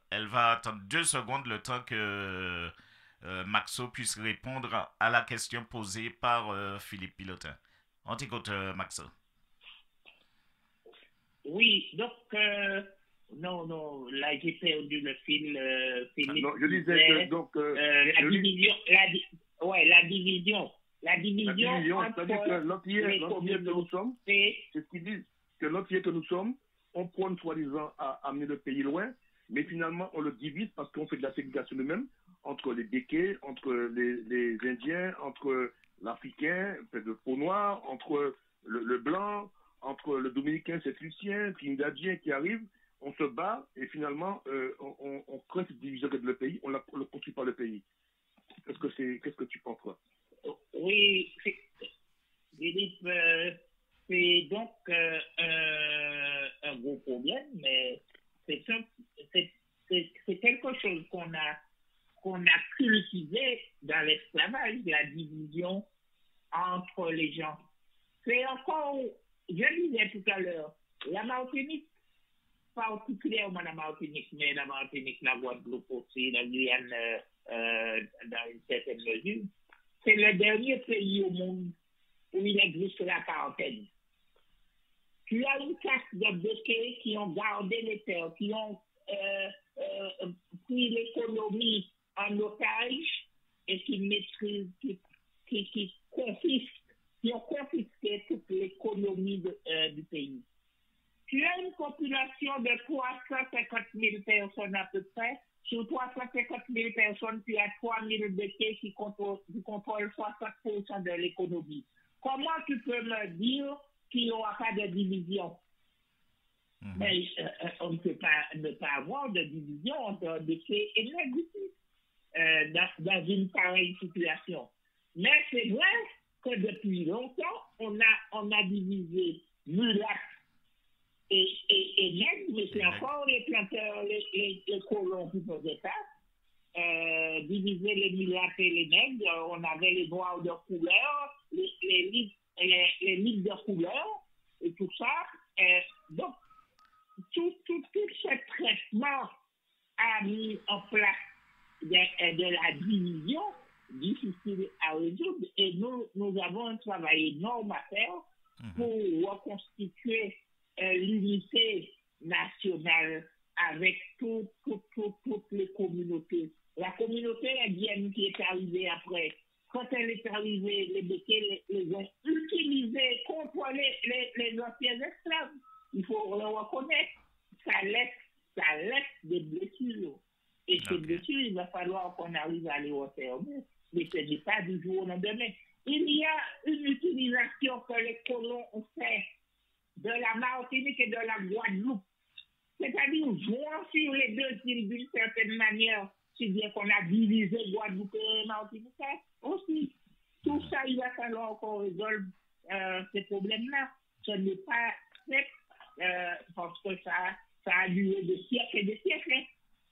elle va attendre 2 secondes le temps que Maxo puisse répondre à la question posée par Philippe Pilotin. On t'écoute, Maxo. Oui, donc, non, là j'ai perdu le fil. Philippe non, je disais que donc. La division entre c'est-à-dire que l'Antillais que nous sommes, c'est ce qu'ils disent, que l'Antillais que nous sommes, on prône soi-disant à amener le pays loin, mais finalement on le divise parce qu'on fait de la ségrégation nous-mêmes entre les Békés, entre les Indiens, entre l'Africain, de peau noire, entre le blanc, entre le Dominicain, Saint-Lucien, Trinidadien qui arrive, on se bat et finalement on crée cette division de le pays, on ne construit pas le pays. Qu'est-ce que tu penses toi? Oui, c'est donc un gros problème, mais c'est quelque chose qu'on a cultivé dans l'esclavage, la division entre les gens. C'est encore je disais tout à l'heure, la Martinique, particulièrement la Martinique, mais la Martinique, la Guadeloupe aussi, la Guyane, dans une certaine mesure, c'est le dernier pays au monde où il existe la quarantaine. Tu as une classe de béquets qui ont gardé les terres, qui ont pris l'économie en otage et qui maîtrisent, qui confisquent, qui ont confisqué toute l'économie du pays. Tu as une population de 350 000 personnes à peu près. Sur 350 000 personnes, tu as 3 000 béquets qui contrôlent 60% de l'économie. Comment tu peux me dire qu'il n'y aura pas de division? Mais on ne peut pas ne pas avoir de division entre béquets et nègres dans une pareille situation. Mais c'est vrai que depuis longtemps, on a divisé mulâtres et nègres, mais c'est encore les planteurs, les colons qui faisaient ça. Diviser les mulâtres et les nègres, on avait les noirs de couleur, les livres de couleur et tout ça. Donc, tout ce traitement a mis en place de la division difficile à résoudre et nous avons un travail énorme à faire pour reconstituer l'unité nationale avec toutes les communautés. La communauté indienne qui est arrivée après, quand elle est arrivée, les béquets les ont utilisés contre les anciens esclaves. Il faut le reconnaître. Ça laisse des blessures. Et ces blessures, il va falloir qu'on arrive à les refermer. Mais ce n'est pas du jour au lendemain. Il y a une utilisation que les colons ont fait de la Martinique et de la Guadeloupe. C'est-à-dire jouant sur les deux îles d'une certaine manière, si bien qu'on a divisé Guadeloupe et Martinique aussi. Tout ça, il va falloir qu'on résolve ces problèmes-là. Ce n'est pas fait parce que ça a duré des siècles et des siècles.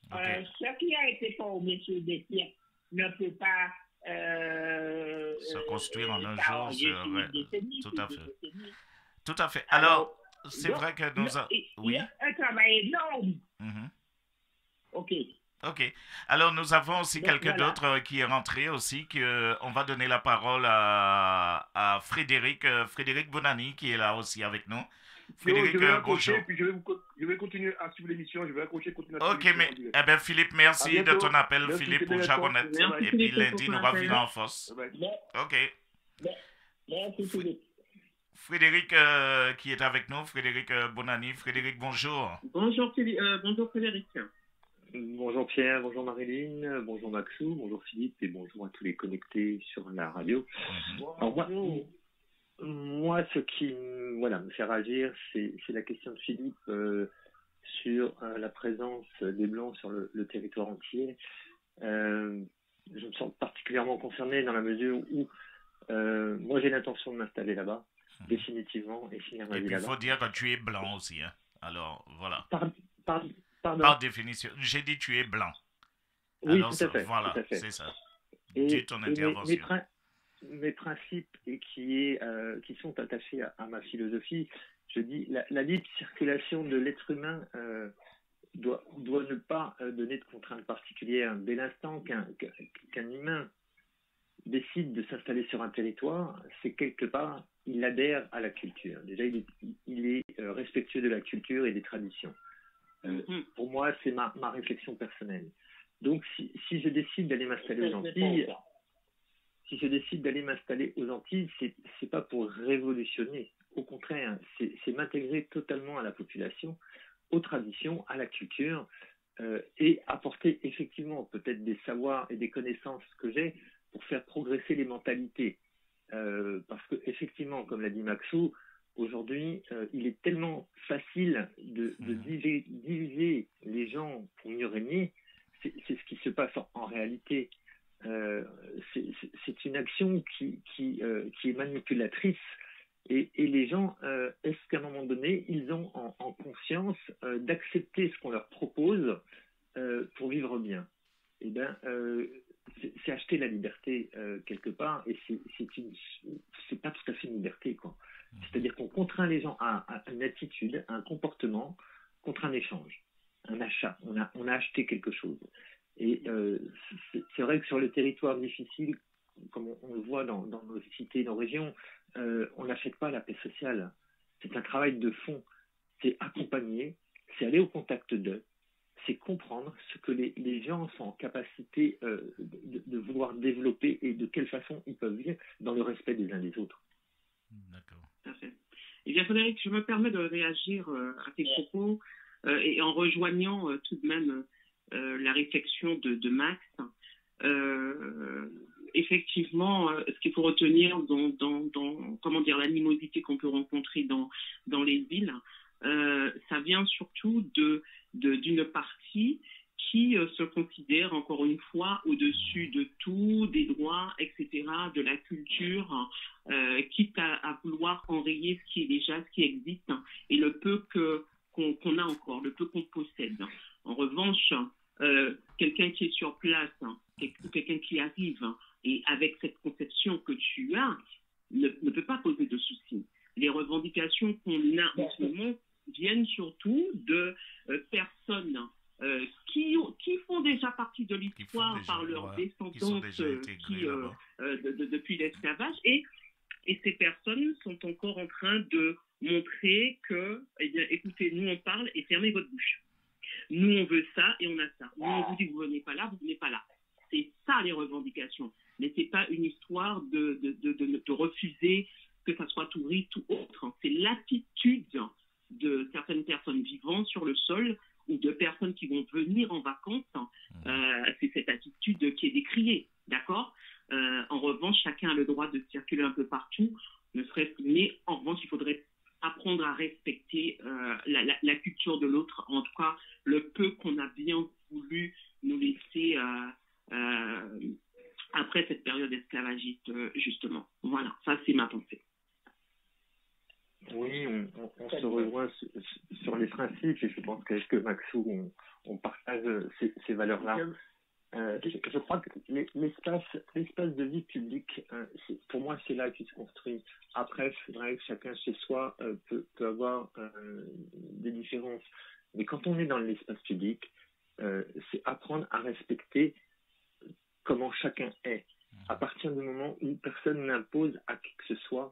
Ce qui a été formé sur des siècles ne peut pas se construire en un jour. Tout à fait. Tout à fait. Alors, c'est vrai que nous avons... Oui. Il y a un travail énorme. OK. Alors, nous avons aussi quelqu'un d'autre qui est rentré aussi, on va donner la parole à Frédéric Bonani, qui est là aussi avec nous. Frédéric, je vais bonjour. Puis je vais continuer à suivre l'émission. Je vais accrocher, continuer à suivre l'émission. Ok, mais Philippe, merci de ton appel, Philippe, pour Jargonnet. Et puis lundi, nous revenons en force. Ok. Merci, Philippe. Frédéric qui est avec nous, Frédéric Bonani. Frédéric, bonjour. Bonjour Frédéric. Bonjour Pierre, bonjour Marilyn, bonjour Maxou, bonjour Philippe et bonjour à tous les connectés sur la radio. Alors moi, ce qui me fait réagir, c'est la question de Philippe sur la présence des Blancs sur le territoire entier. Je me sens particulièrement concerné dans la mesure où moi j'ai l'intention de m'installer là-bas, définitivement, et finir ma vie là-bas. Il faut dire que tu es blanc aussi, hein. Alors voilà. Pardon. Par définition, j'ai dit tu es blanc. Oui, alors, tout à fait. Voilà, tout à fait. C'est ça. Dis ton intervention. Mes principes qui sont attachés à ma philosophie, je dis la libre circulation de l'être humain doit ne pas donner de contraintes particulières. Dès l'instant qu'un humain décide de s'installer sur un territoire, c'est quelque part, il adhère à la culture. Déjà, il est respectueux de la culture et des traditions. Pour moi, c'est ma réflexion personnelle. Donc, si je décide d'aller m'installer aux Antilles, c'est pas pour révolutionner. Au contraire, c'est m'intégrer totalement à la population, aux traditions, à la culture, et apporter effectivement peut-être des savoirs et des connaissances que j'ai pour faire progresser les mentalités. Parce que effectivement, comme l'a dit Maxou, aujourd'hui, il est tellement facile de diviser les gens pour mieux régner. C'est ce qui se passe en réalité. C'est une action qui est manipulatrice. Et les gens, est-ce qu'à un moment donné, ils ont en conscience d'accepter ce qu'on leur propose pour vivre bien? Eh bien, c'est acheter la liberté quelque part, et c'est pas tout à fait une liberté, quoi. C'est-à-dire qu'on contraint les gens à une attitude, à un comportement contre un échange, un achat. On a acheté quelque chose. Et c'est vrai que sur le territoire difficile, comme on le voit dans nos cités, nos régions, on n'achète pas la paix sociale. C'est un travail de fond. C'est accompagner, c'est aller au contact d'eux, c'est comprendre ce que les gens sont en capacité de vouloir développer et de quelle façon ils peuvent vivre dans le respect des uns des autres. D'accord. Parfait. Eh bien, Frédéric, je me permets de réagir à tes propos et en rejoignant tout de même la réflexion de Max. Effectivement, ce qu'il faut retenir dans comment dire, l'animosité qu'on peut rencontrer dans les villes, ça vient surtout d'une partie qui se considère, encore une fois, au-dessus de tout, des droits, etc., de la culture, quitte à vouloir enrayer ce qui est déjà, ce qui existe, et le peu qu'on a encore, le peu qu'on possède. En revanche, quelqu'un qui est sur place, quelqu'un qui arrive, et avec cette conception que tu as, ne peut pas poser de soucis. Les revendications qu'on a en ce moment viennent surtout de personnes qui font déjà partie de l'histoire par leur descendance depuis l'esclavage, et ces personnes sont encore en train de montrer que, eh bien, écoutez, nous on parle et fermez votre bouche. Nous on veut ça et on a ça. Nous on vous dit vous venez pas là, vous venez pas là. C'est ça les revendications. Mais c'est pas une histoire de refuser que ça soit touriste ou autre. C'est l'attitude de certaines personnes vivant sur le sol ou de personnes qui vont venir en vacances. C'est cette attitude qui est décriée, d'accord ? En revanche, chacun a le droit de circuler un peu partout, mais en revanche, il faudrait apprendre à respecter la culture de l'autre, en tout cas le peu qu'on a bien voulu nous laisser après cette période esclavagiste, justement. Voilà, ça c'est ma pensée. Oui, on se rejoint sur les principes, et je pense qu'avec Maxou, on partage ces valeurs-là. Je crois que l'espace de vie publique, pour moi, c'est là qu'il se construit. Après, c'est vrai que chacun chez soi peut avoir des différences. Mais quand on est dans l'espace public, c'est apprendre à respecter comment chacun est. À partir du moment où personne n'impose à qui que ce soit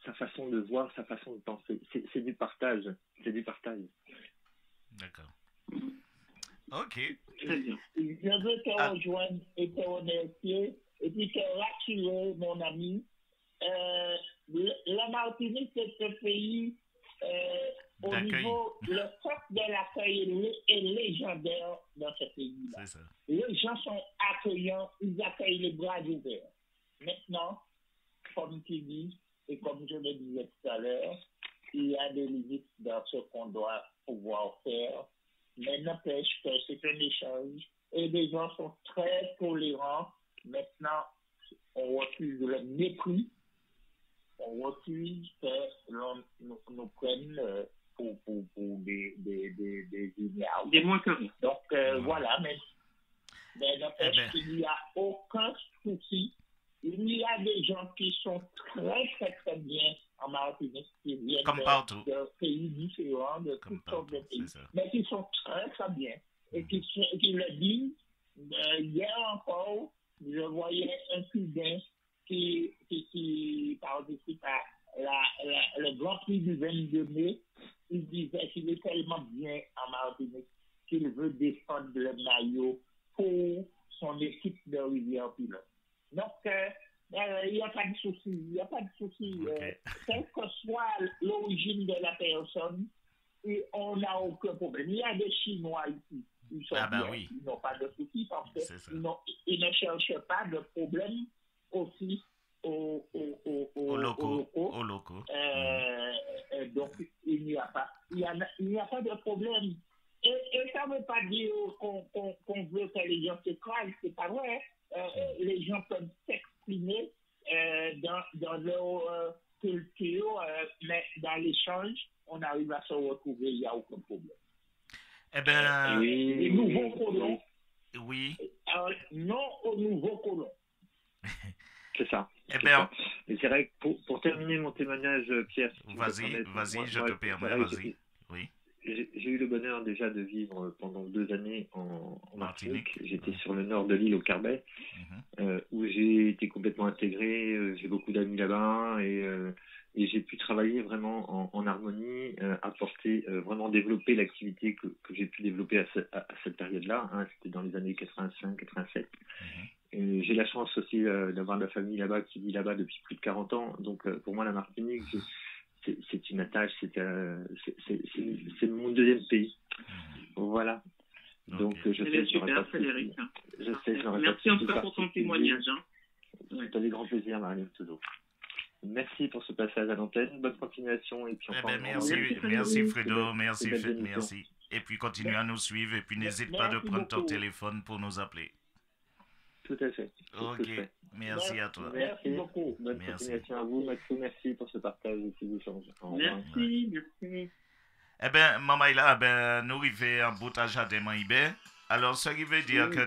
sa façon de voir, sa façon de penser. C'est du partage. C'est du partage. D'accord. Ok. Je veux te rejoindre et te remercier et puis te rassurer, mon ami. La Martinique, c'est un pays au niveau, le stock de l'accueil est légendaire dans ce pays-là. Les gens sont accueillants, ils accueillent les bras ouverts. Maintenant, comme tu dis, et comme je le disais tout à l'heure, il y a des limites dans ce qu'on doit pouvoir faire, mais n'empêche que c'est un échange et les gens sont très tolérants. Maintenant, on refuse le mépris, on refuse que l'on nous prenne pour des ignares. Des moins que rien. Donc voilà, mais n'empêche qu'il n'y a aucun souci. Il y a des gens qui sont très, très, très bien en Martinique, qui viennent de pays différents, de toutes sortes de pays, mais qui sont très, très bien et qui le disent. Hier encore, je voyais un Cubain qui participe à le Grand Prix du 22 mai. Il disait qu'il est tellement bien en Martinique qu'il veut défendre le maillot pour son équipe de Rivière-Pilote. Donc, il n'y a pas de souci. Il n'y a pas de souci. Quelle que soit l'origine de la personne, et on n'a aucun problème. Il y a des Chinois ici. Ils sont bien. Oui. Ils n'ont pas de souci parce qu'ils ne cherchent pas de problème aussi aux locaux. Donc, il n'y a pas de problème. Et ça ne veut pas dire qu'on veut que les gens se craignent. C'est pas vrai. Les gens peuvent s'exprimer dans leur culture, mais dans l'échange, on arrive à se retrouver, il n'y a aucun problème. Eh bien, les nouveaux colons, oui. non aux nouveaux colons. C'est ça. Eh bien, et c'est vrai que pour terminer mon témoignage, Pierre. Vas-y, je te permets, vas-y. Oui. J'ai eu le bonheur déjà de vivre pendant 2 années en Martinique. J'étais sur le nord de l'île, au Carbet, où j'ai été complètement intégré. J'ai beaucoup d'amis là-bas et j'ai pu travailler vraiment en harmonie, apporter, vraiment développer l'activité que j'ai pu développer à cette période-là. Hein. C'était dans les années 85-87. J'ai la chance aussi d'avoir de la famille là-bas qui vit là-bas depuis plus de 40 ans. Donc pour moi, la Martinique, c'est une attache, c'est mon deuxième pays. Voilà. Donc je sais, super, Frédéric. Merci en tout cas pour ton témoignage. C'est un grand plaisir, Marie, toujours. Merci pour ce passage à l'antenne. Bonne continuation. Et puis merci Fredo, merci. Et puis continue à nous suivre et puis n'hésite pas de prendre ton téléphone pour nous appeler. Tout à fait. Ok, merci à toi. Merci beaucoup. Bonne continuation à vous, Maxou. Merci pour ce partage et ces échanges. Merci. Eh bien, maman, là, nous arrivons en bout à jardin Maïbé. Alors, ce qui veut dire que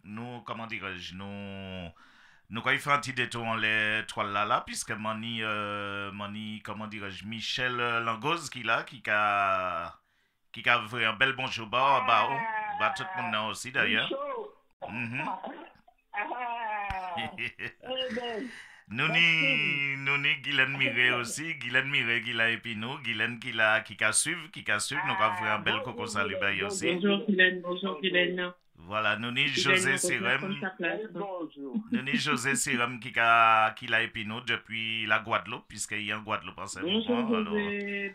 nous, comment dirais-je, nous, quand il fait un petit détour en les trois là, puisque Mani, comment dirais-je, Michel Langos, qui a fait un bel bonjour, tout le monde là aussi d'ailleurs. Nous ni Guylaine Miré aussi, Guylaine Miré qui l'a épinou, Guylaine qui a suivi, nous avons fait un bel coco salut aussi. Bonjour Guylaine. Voilà, nous ni José Sirem. Nous ni José Sirem qui l'a épinou depuis la Guadeloupe, puisqu'il y a en Guadeloupe en ce moment.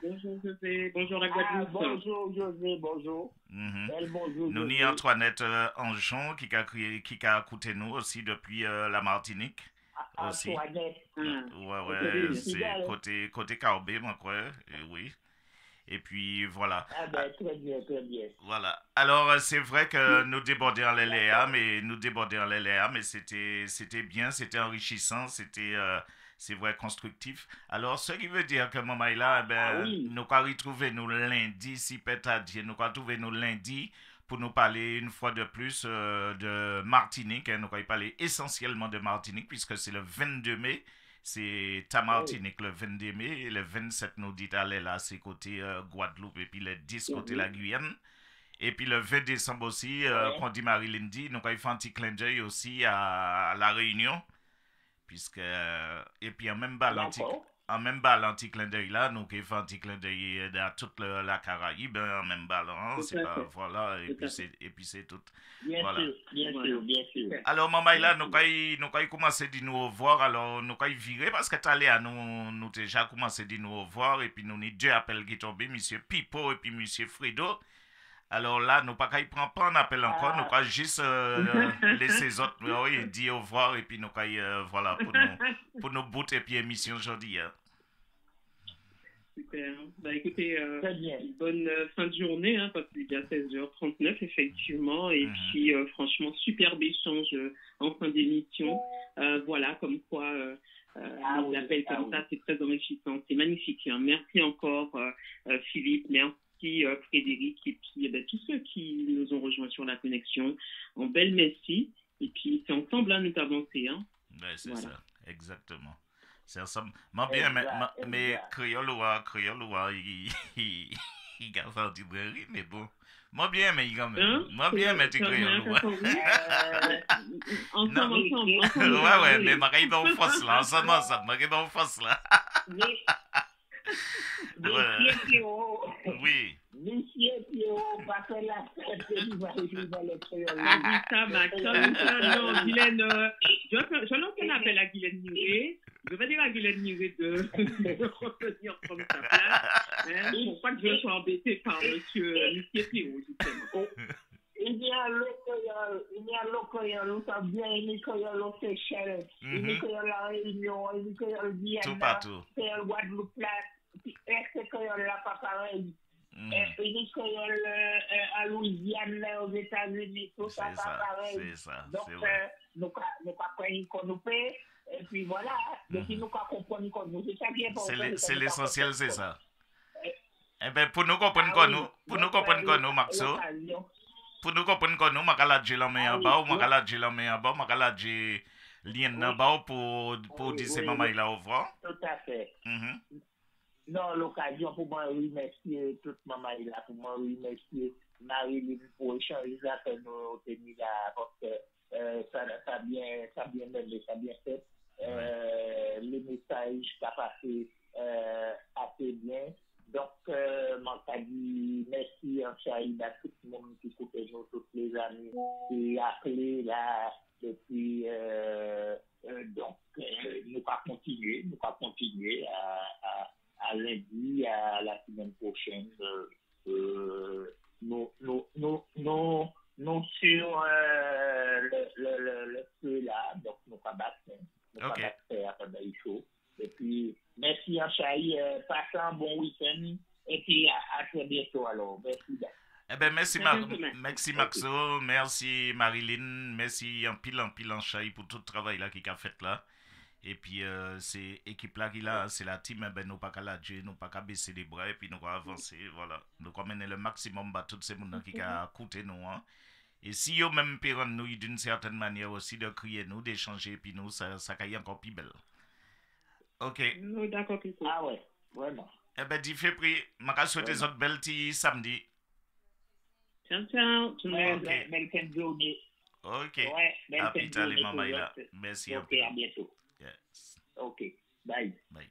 Bonjour José, bonjour la Guadeloupe. Bonjour José, bonjour. Bonjour. Nous ni Antoinette Anjon qui a écouté nous aussi depuis la Martinique. Aussi. Ouais, c'est côté Carbet, moi, quoi. Oui. Et puis, voilà. Très bien. Voilà. Alors, c'est vrai que nous débordions les Léa, mais c'était bien, c'était enrichissant, c'est vrai, constructif. Alors, ce qui veut dire que maman est là, nous allons retrouver nous lundi, si peut-être, nous allons retrouver nous lundi pour nous parler une fois de plus de Martinique. Nous allons parler essentiellement de Martinique, puisque c'est le 22 mai. C'est à Martinique le 22 mai, et le 27 nous dit aller là, c'est côté Guadeloupe, et puis le 10 côté la Guyane. Et puis le 20 décembre aussi, qu'on dit Marilyn dit, nous allons faire un petit clin d'œil aussi à La Réunion, puisque, et puis en même bas l'anti clin d'œil là, nous allons faire un petit clin d'œil à toute la Caraïbe, en même bas là, c'est pas, voilà, et puis c'est tout. Bien sûr. Alors, maman, là, nous allons commencer de nous revoir. Alors, nous allons virer parce que nous déjà commencé de nous revoir. Et puis, nous avons 2 appels qui tombent, M. Pipo et puis M. Fredo. Alors là, nous pas un appel encore. Nous allons juste laisser les autres dire au revoir. Et puis, nous allons, voilà, pour nous bouter et puis émission aujourd'hui. Super. Écoutez, bonne fin de journée, parce qu'il est déjà 16h39, effectivement. Et puis, franchement, superbe échange en fin d'émission. Voilà, comme quoi, les appels comme ça, c'est très enrichissant. C'est magnifique. Merci encore, Philippe. Merci, Frédéric. Et puis, tous ceux qui nous ont rejoints sur la connexion. En belle merci. Et puis, c'est ensemble, nous avancer. C'est ça, exactement. C'est ensemble. Mais créole, il a fait du bruit, mais bon. Moi bien, mais il mais tu créole. Ensemble. Ouais, mais ma caille dans force là, ensemble, Oui. Monsieur Pierrot, va faire la fête et il va écrire dans le créole. Non, Guylaine, je lance un appel à Guylaine Miré. Je vais dire à Guylaine Miré de revenir comme sa place, pour pas que je sois embêté par monsieur Pierrot, justement. Il y a le créole, nous sommes bien, il y a le créole aux Seychelles, il y a le créole à La Réunion, il y a le créole Guyane, tout partout. Il y a le Guadeloupe là, ce créole là pas pareil. Il y a le créole à Louisiane, aux États-Unis, tout ça pas pareil. C'est ça. Donc, nous comprenons qu'on nous paie, et puis voilà, depuis nous comprenons qu'on nous, c'est ça qui est important. C'est l'essentiel, c'est ça. Eh bien, pour nous comprendre qu'on nous, Maxo. Pour nous comprendre que nous, makaladje la main en bas, ou makaladje la main en bas, makaladje lien en bas pour dire c'est maman il a au revoir. Tout à fait. Non, l'occasion pour moi remercier toute maman il a, pour moi remercier Marie-Lynn pour échanger ça que nous tenu là, parce que ça bien mené, ça bien fait. Les messages qu'a passé assez bien. Donc, je dit merci en Chaïd à tout le monde qui écoute nous, tous les amis qui a appelé là depuis. Donc, nous pas continuer à lundi, à la semaine prochaine. Nous sur le feu là, donc nous pas battre, pas battre à chaud. Et puis, merci à Chahi, passez un bon week-end et puis à très bientôt alors. Merci. Eh ben merci Maxo, merci Marilyn, merci en pile en Chahi pour tout le travail là qui a fait là. Et puis c'est équipe là qui là, c'est la team, ben nous pas qu'à la Dieu, nous pas qu'à baisser les bras et puis nous va avancer, voilà. Nous va mener le maximum à tous ces gens qui a écouté nous hein. Et si yo même peut rendre nous d'une certaine manière aussi de crier nous, d'échanger puis nous ça caille encore plus belle. OK. Nous d'accord que ah ouais, vraiment. Eh ben dit fait prix, m'a souhaiter des autres belles petits samedi. Ciao ciao. Belle fin de journée. OK. Ouais, belle fin de journée. Maman là. Merci. OK, à bientôt. Yes. OK. Bye. Bye.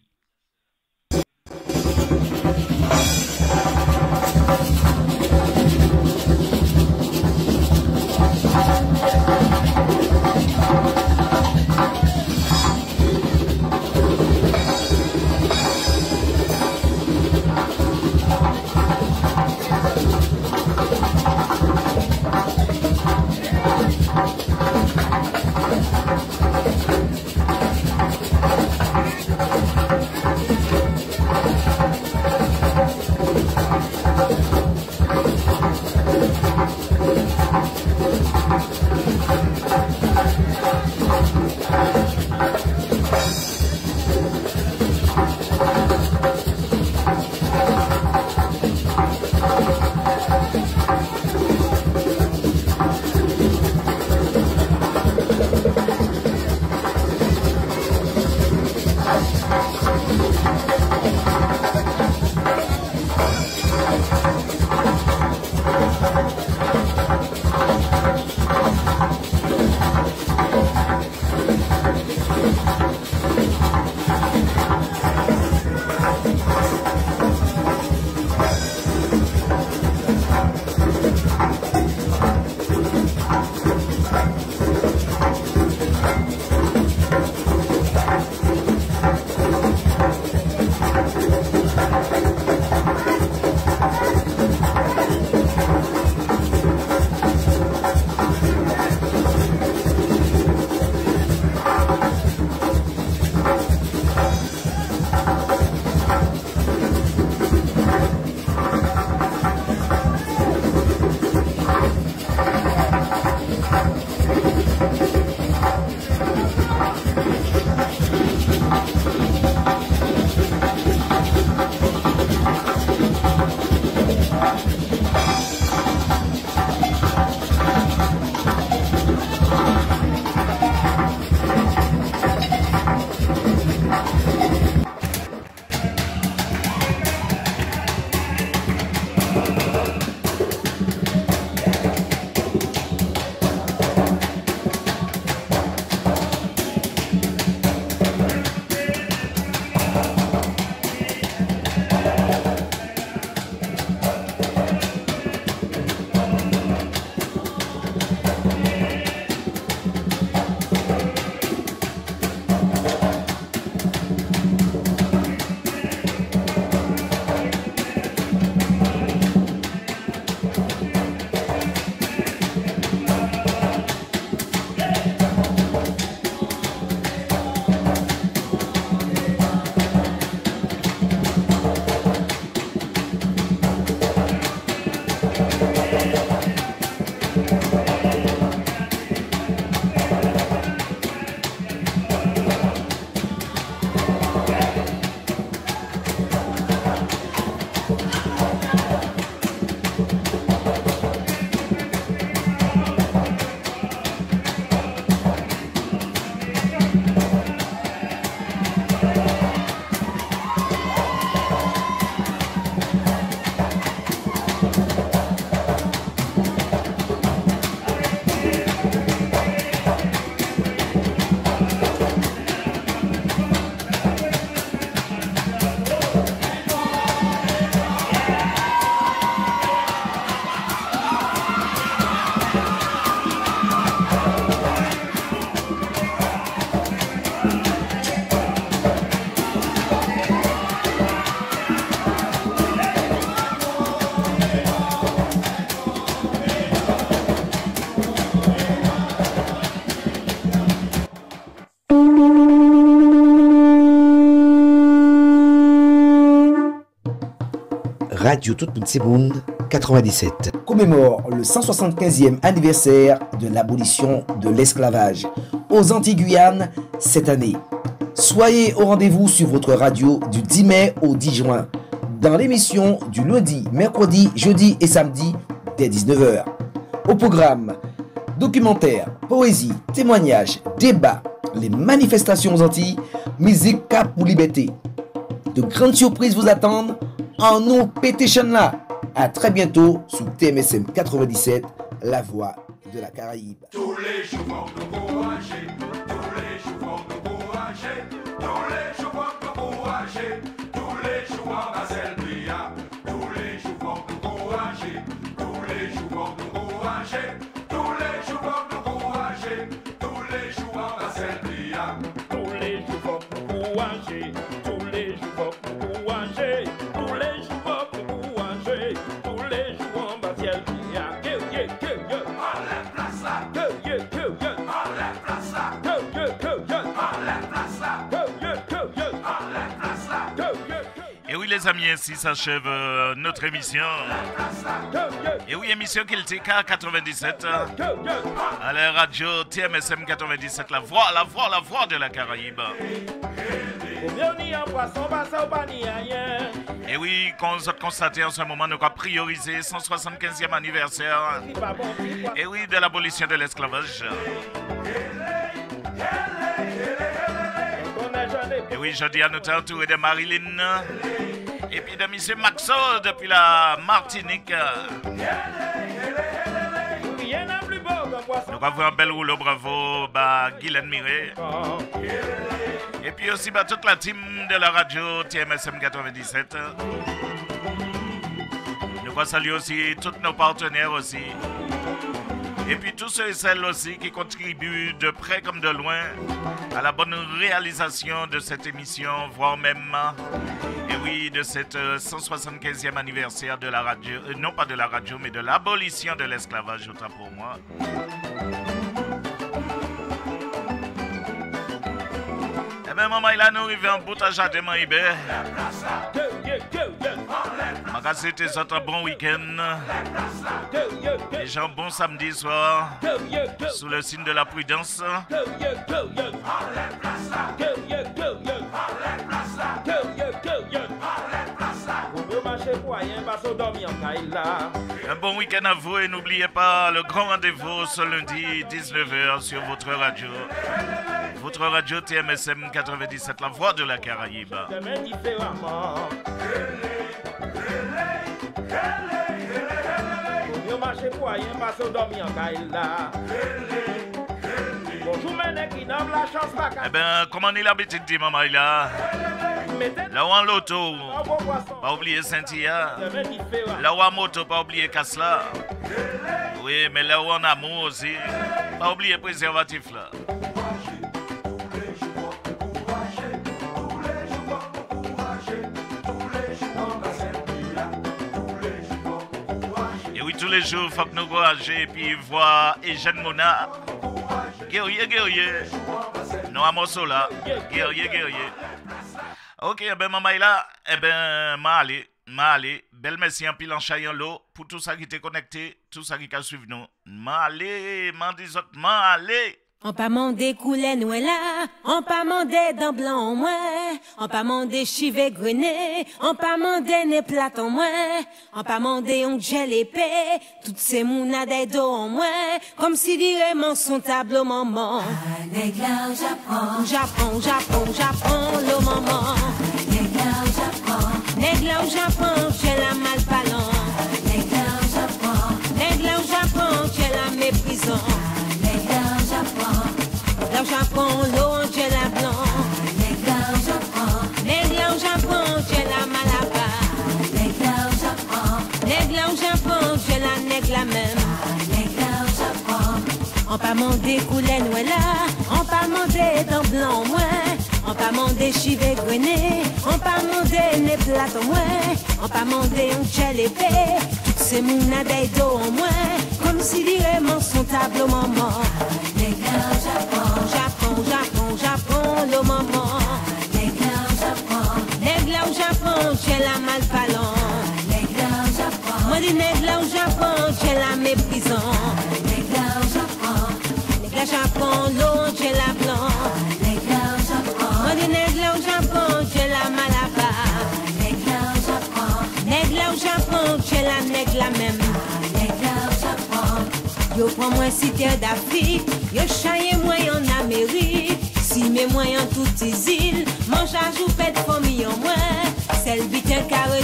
Radio Tout Petit Monde 97. Commémore le 175e anniversaire de l'abolition de l'esclavage aux Antilles-Guyane cette année. Soyez au rendez-vous sur votre radio du 10 mai au 10 juin dans l'émission du lundi, mercredi, jeudi et samedi dès 19h. Au programme, documentaire, poésie, témoignages, débats, les manifestations aux Antilles, musique cap pour liberté. De grandes surprises vous attendent en nous pétition là. À très bientôt sur TMSM 97, la voix de la Caraïbe. Tous les jours nous courager, tous les jours nous courager, tous les jours nous courager, tous les jours en Basel Bria, tous les jours nous courager, tous les jours nous courager, tous les jours nous courager, tous les jours en Basel Bria, tous les jours nous courager, tous les jours nous courager, tous les jours nous courager, tous les jours en Basel Bria. Et oui les amis, ainsi s'achève notre émission. Et oui, émission qu'il TK 97 à la radio TMSM 97, la voix de la Caraïbe. Et oui, comme vous avez constaté en ce moment, nous avons priorisé 175e anniversaire. Et oui, de l'abolition de l'esclavage. Et oui, je dis à nous entouré de Marilyn et puis de M. Maxo depuis la Martinique. Nous avons un bel rouleau, bravo, Guylaine Miré. Et puis aussi toute la team de la radio TMSM 97. Nous allons saluer aussi tous nos partenaires aussi. Et puis tous ceux et celles aussi qui contribuent de près comme de loin à la bonne réalisation de cette émission, voire même, et oui, de cette 175e anniversaire de la radio, non pas de la radio, mais de l'abolition de l'esclavage, autant pour moi. Eh bien, maman, il a nous arrivé en bout à jardin, Maïbé. Magasin, c'était un bon week-end. Les gens, bon samedi soir. Sous le signe de la prudence. Un bon week-end à vous et n'oubliez pas le grand rendez-vous ce lundi 19h sur votre radio. Votre radio TMSM 97, la voix de la Caraïbe. Eh bien, comme on est l'habitude de dire, maman, il a là où en loto, pas oublier Cynthia. Là où en moto, pas oublier Kasla. Oui, mais là où en amour aussi, pas oublier préservatif là. Et oui, tous les jours, il faut que nous courager et puis voir Eugène Mona. Guerrier. Non, à morceau là. Guerrier. Ok, eh ben, maman est là. Eh ben, m'a allé. Belle merci en pile en chaillant l'eau pour tout ça qui t'est connecté, tout ça qui a suivi nous. M'a allé. On pas mandé couler nous là, on pas mandé dans blanc au moins, on pas mandé chivé grené, on pas mandé né platon moins, on pas mandé on gel épée, toutes ces mounades d'eau en moins, comme si vraiment son tableau maman. Négla au Japon, le maman. Négla au Japon, j'ai la malpalon. Négla au Japon, j'ai la méprisant. Négla au Japon, l'eau, j'ai la blanc. Négla au Japon, j'ai la malaba. Négla au Japon, j'ai la négla même. On pas mandé couler nous là, on pas mandé dans blanc moins, on pas mandé chivé grené, on pas mandé né platon moins, on pas mandé un gel épée, toutes ces mounades d'eau en moins, comme si vraiment son tableau maman. Japon, le maman. Négla au Japon, j'ai la malpalon. la même. Yo prends moi si terre d'Afrique, yo chaye moi en Amérique. Si mes moyens toutes ces îles, mange à joupette famille en moi. Celle bite carré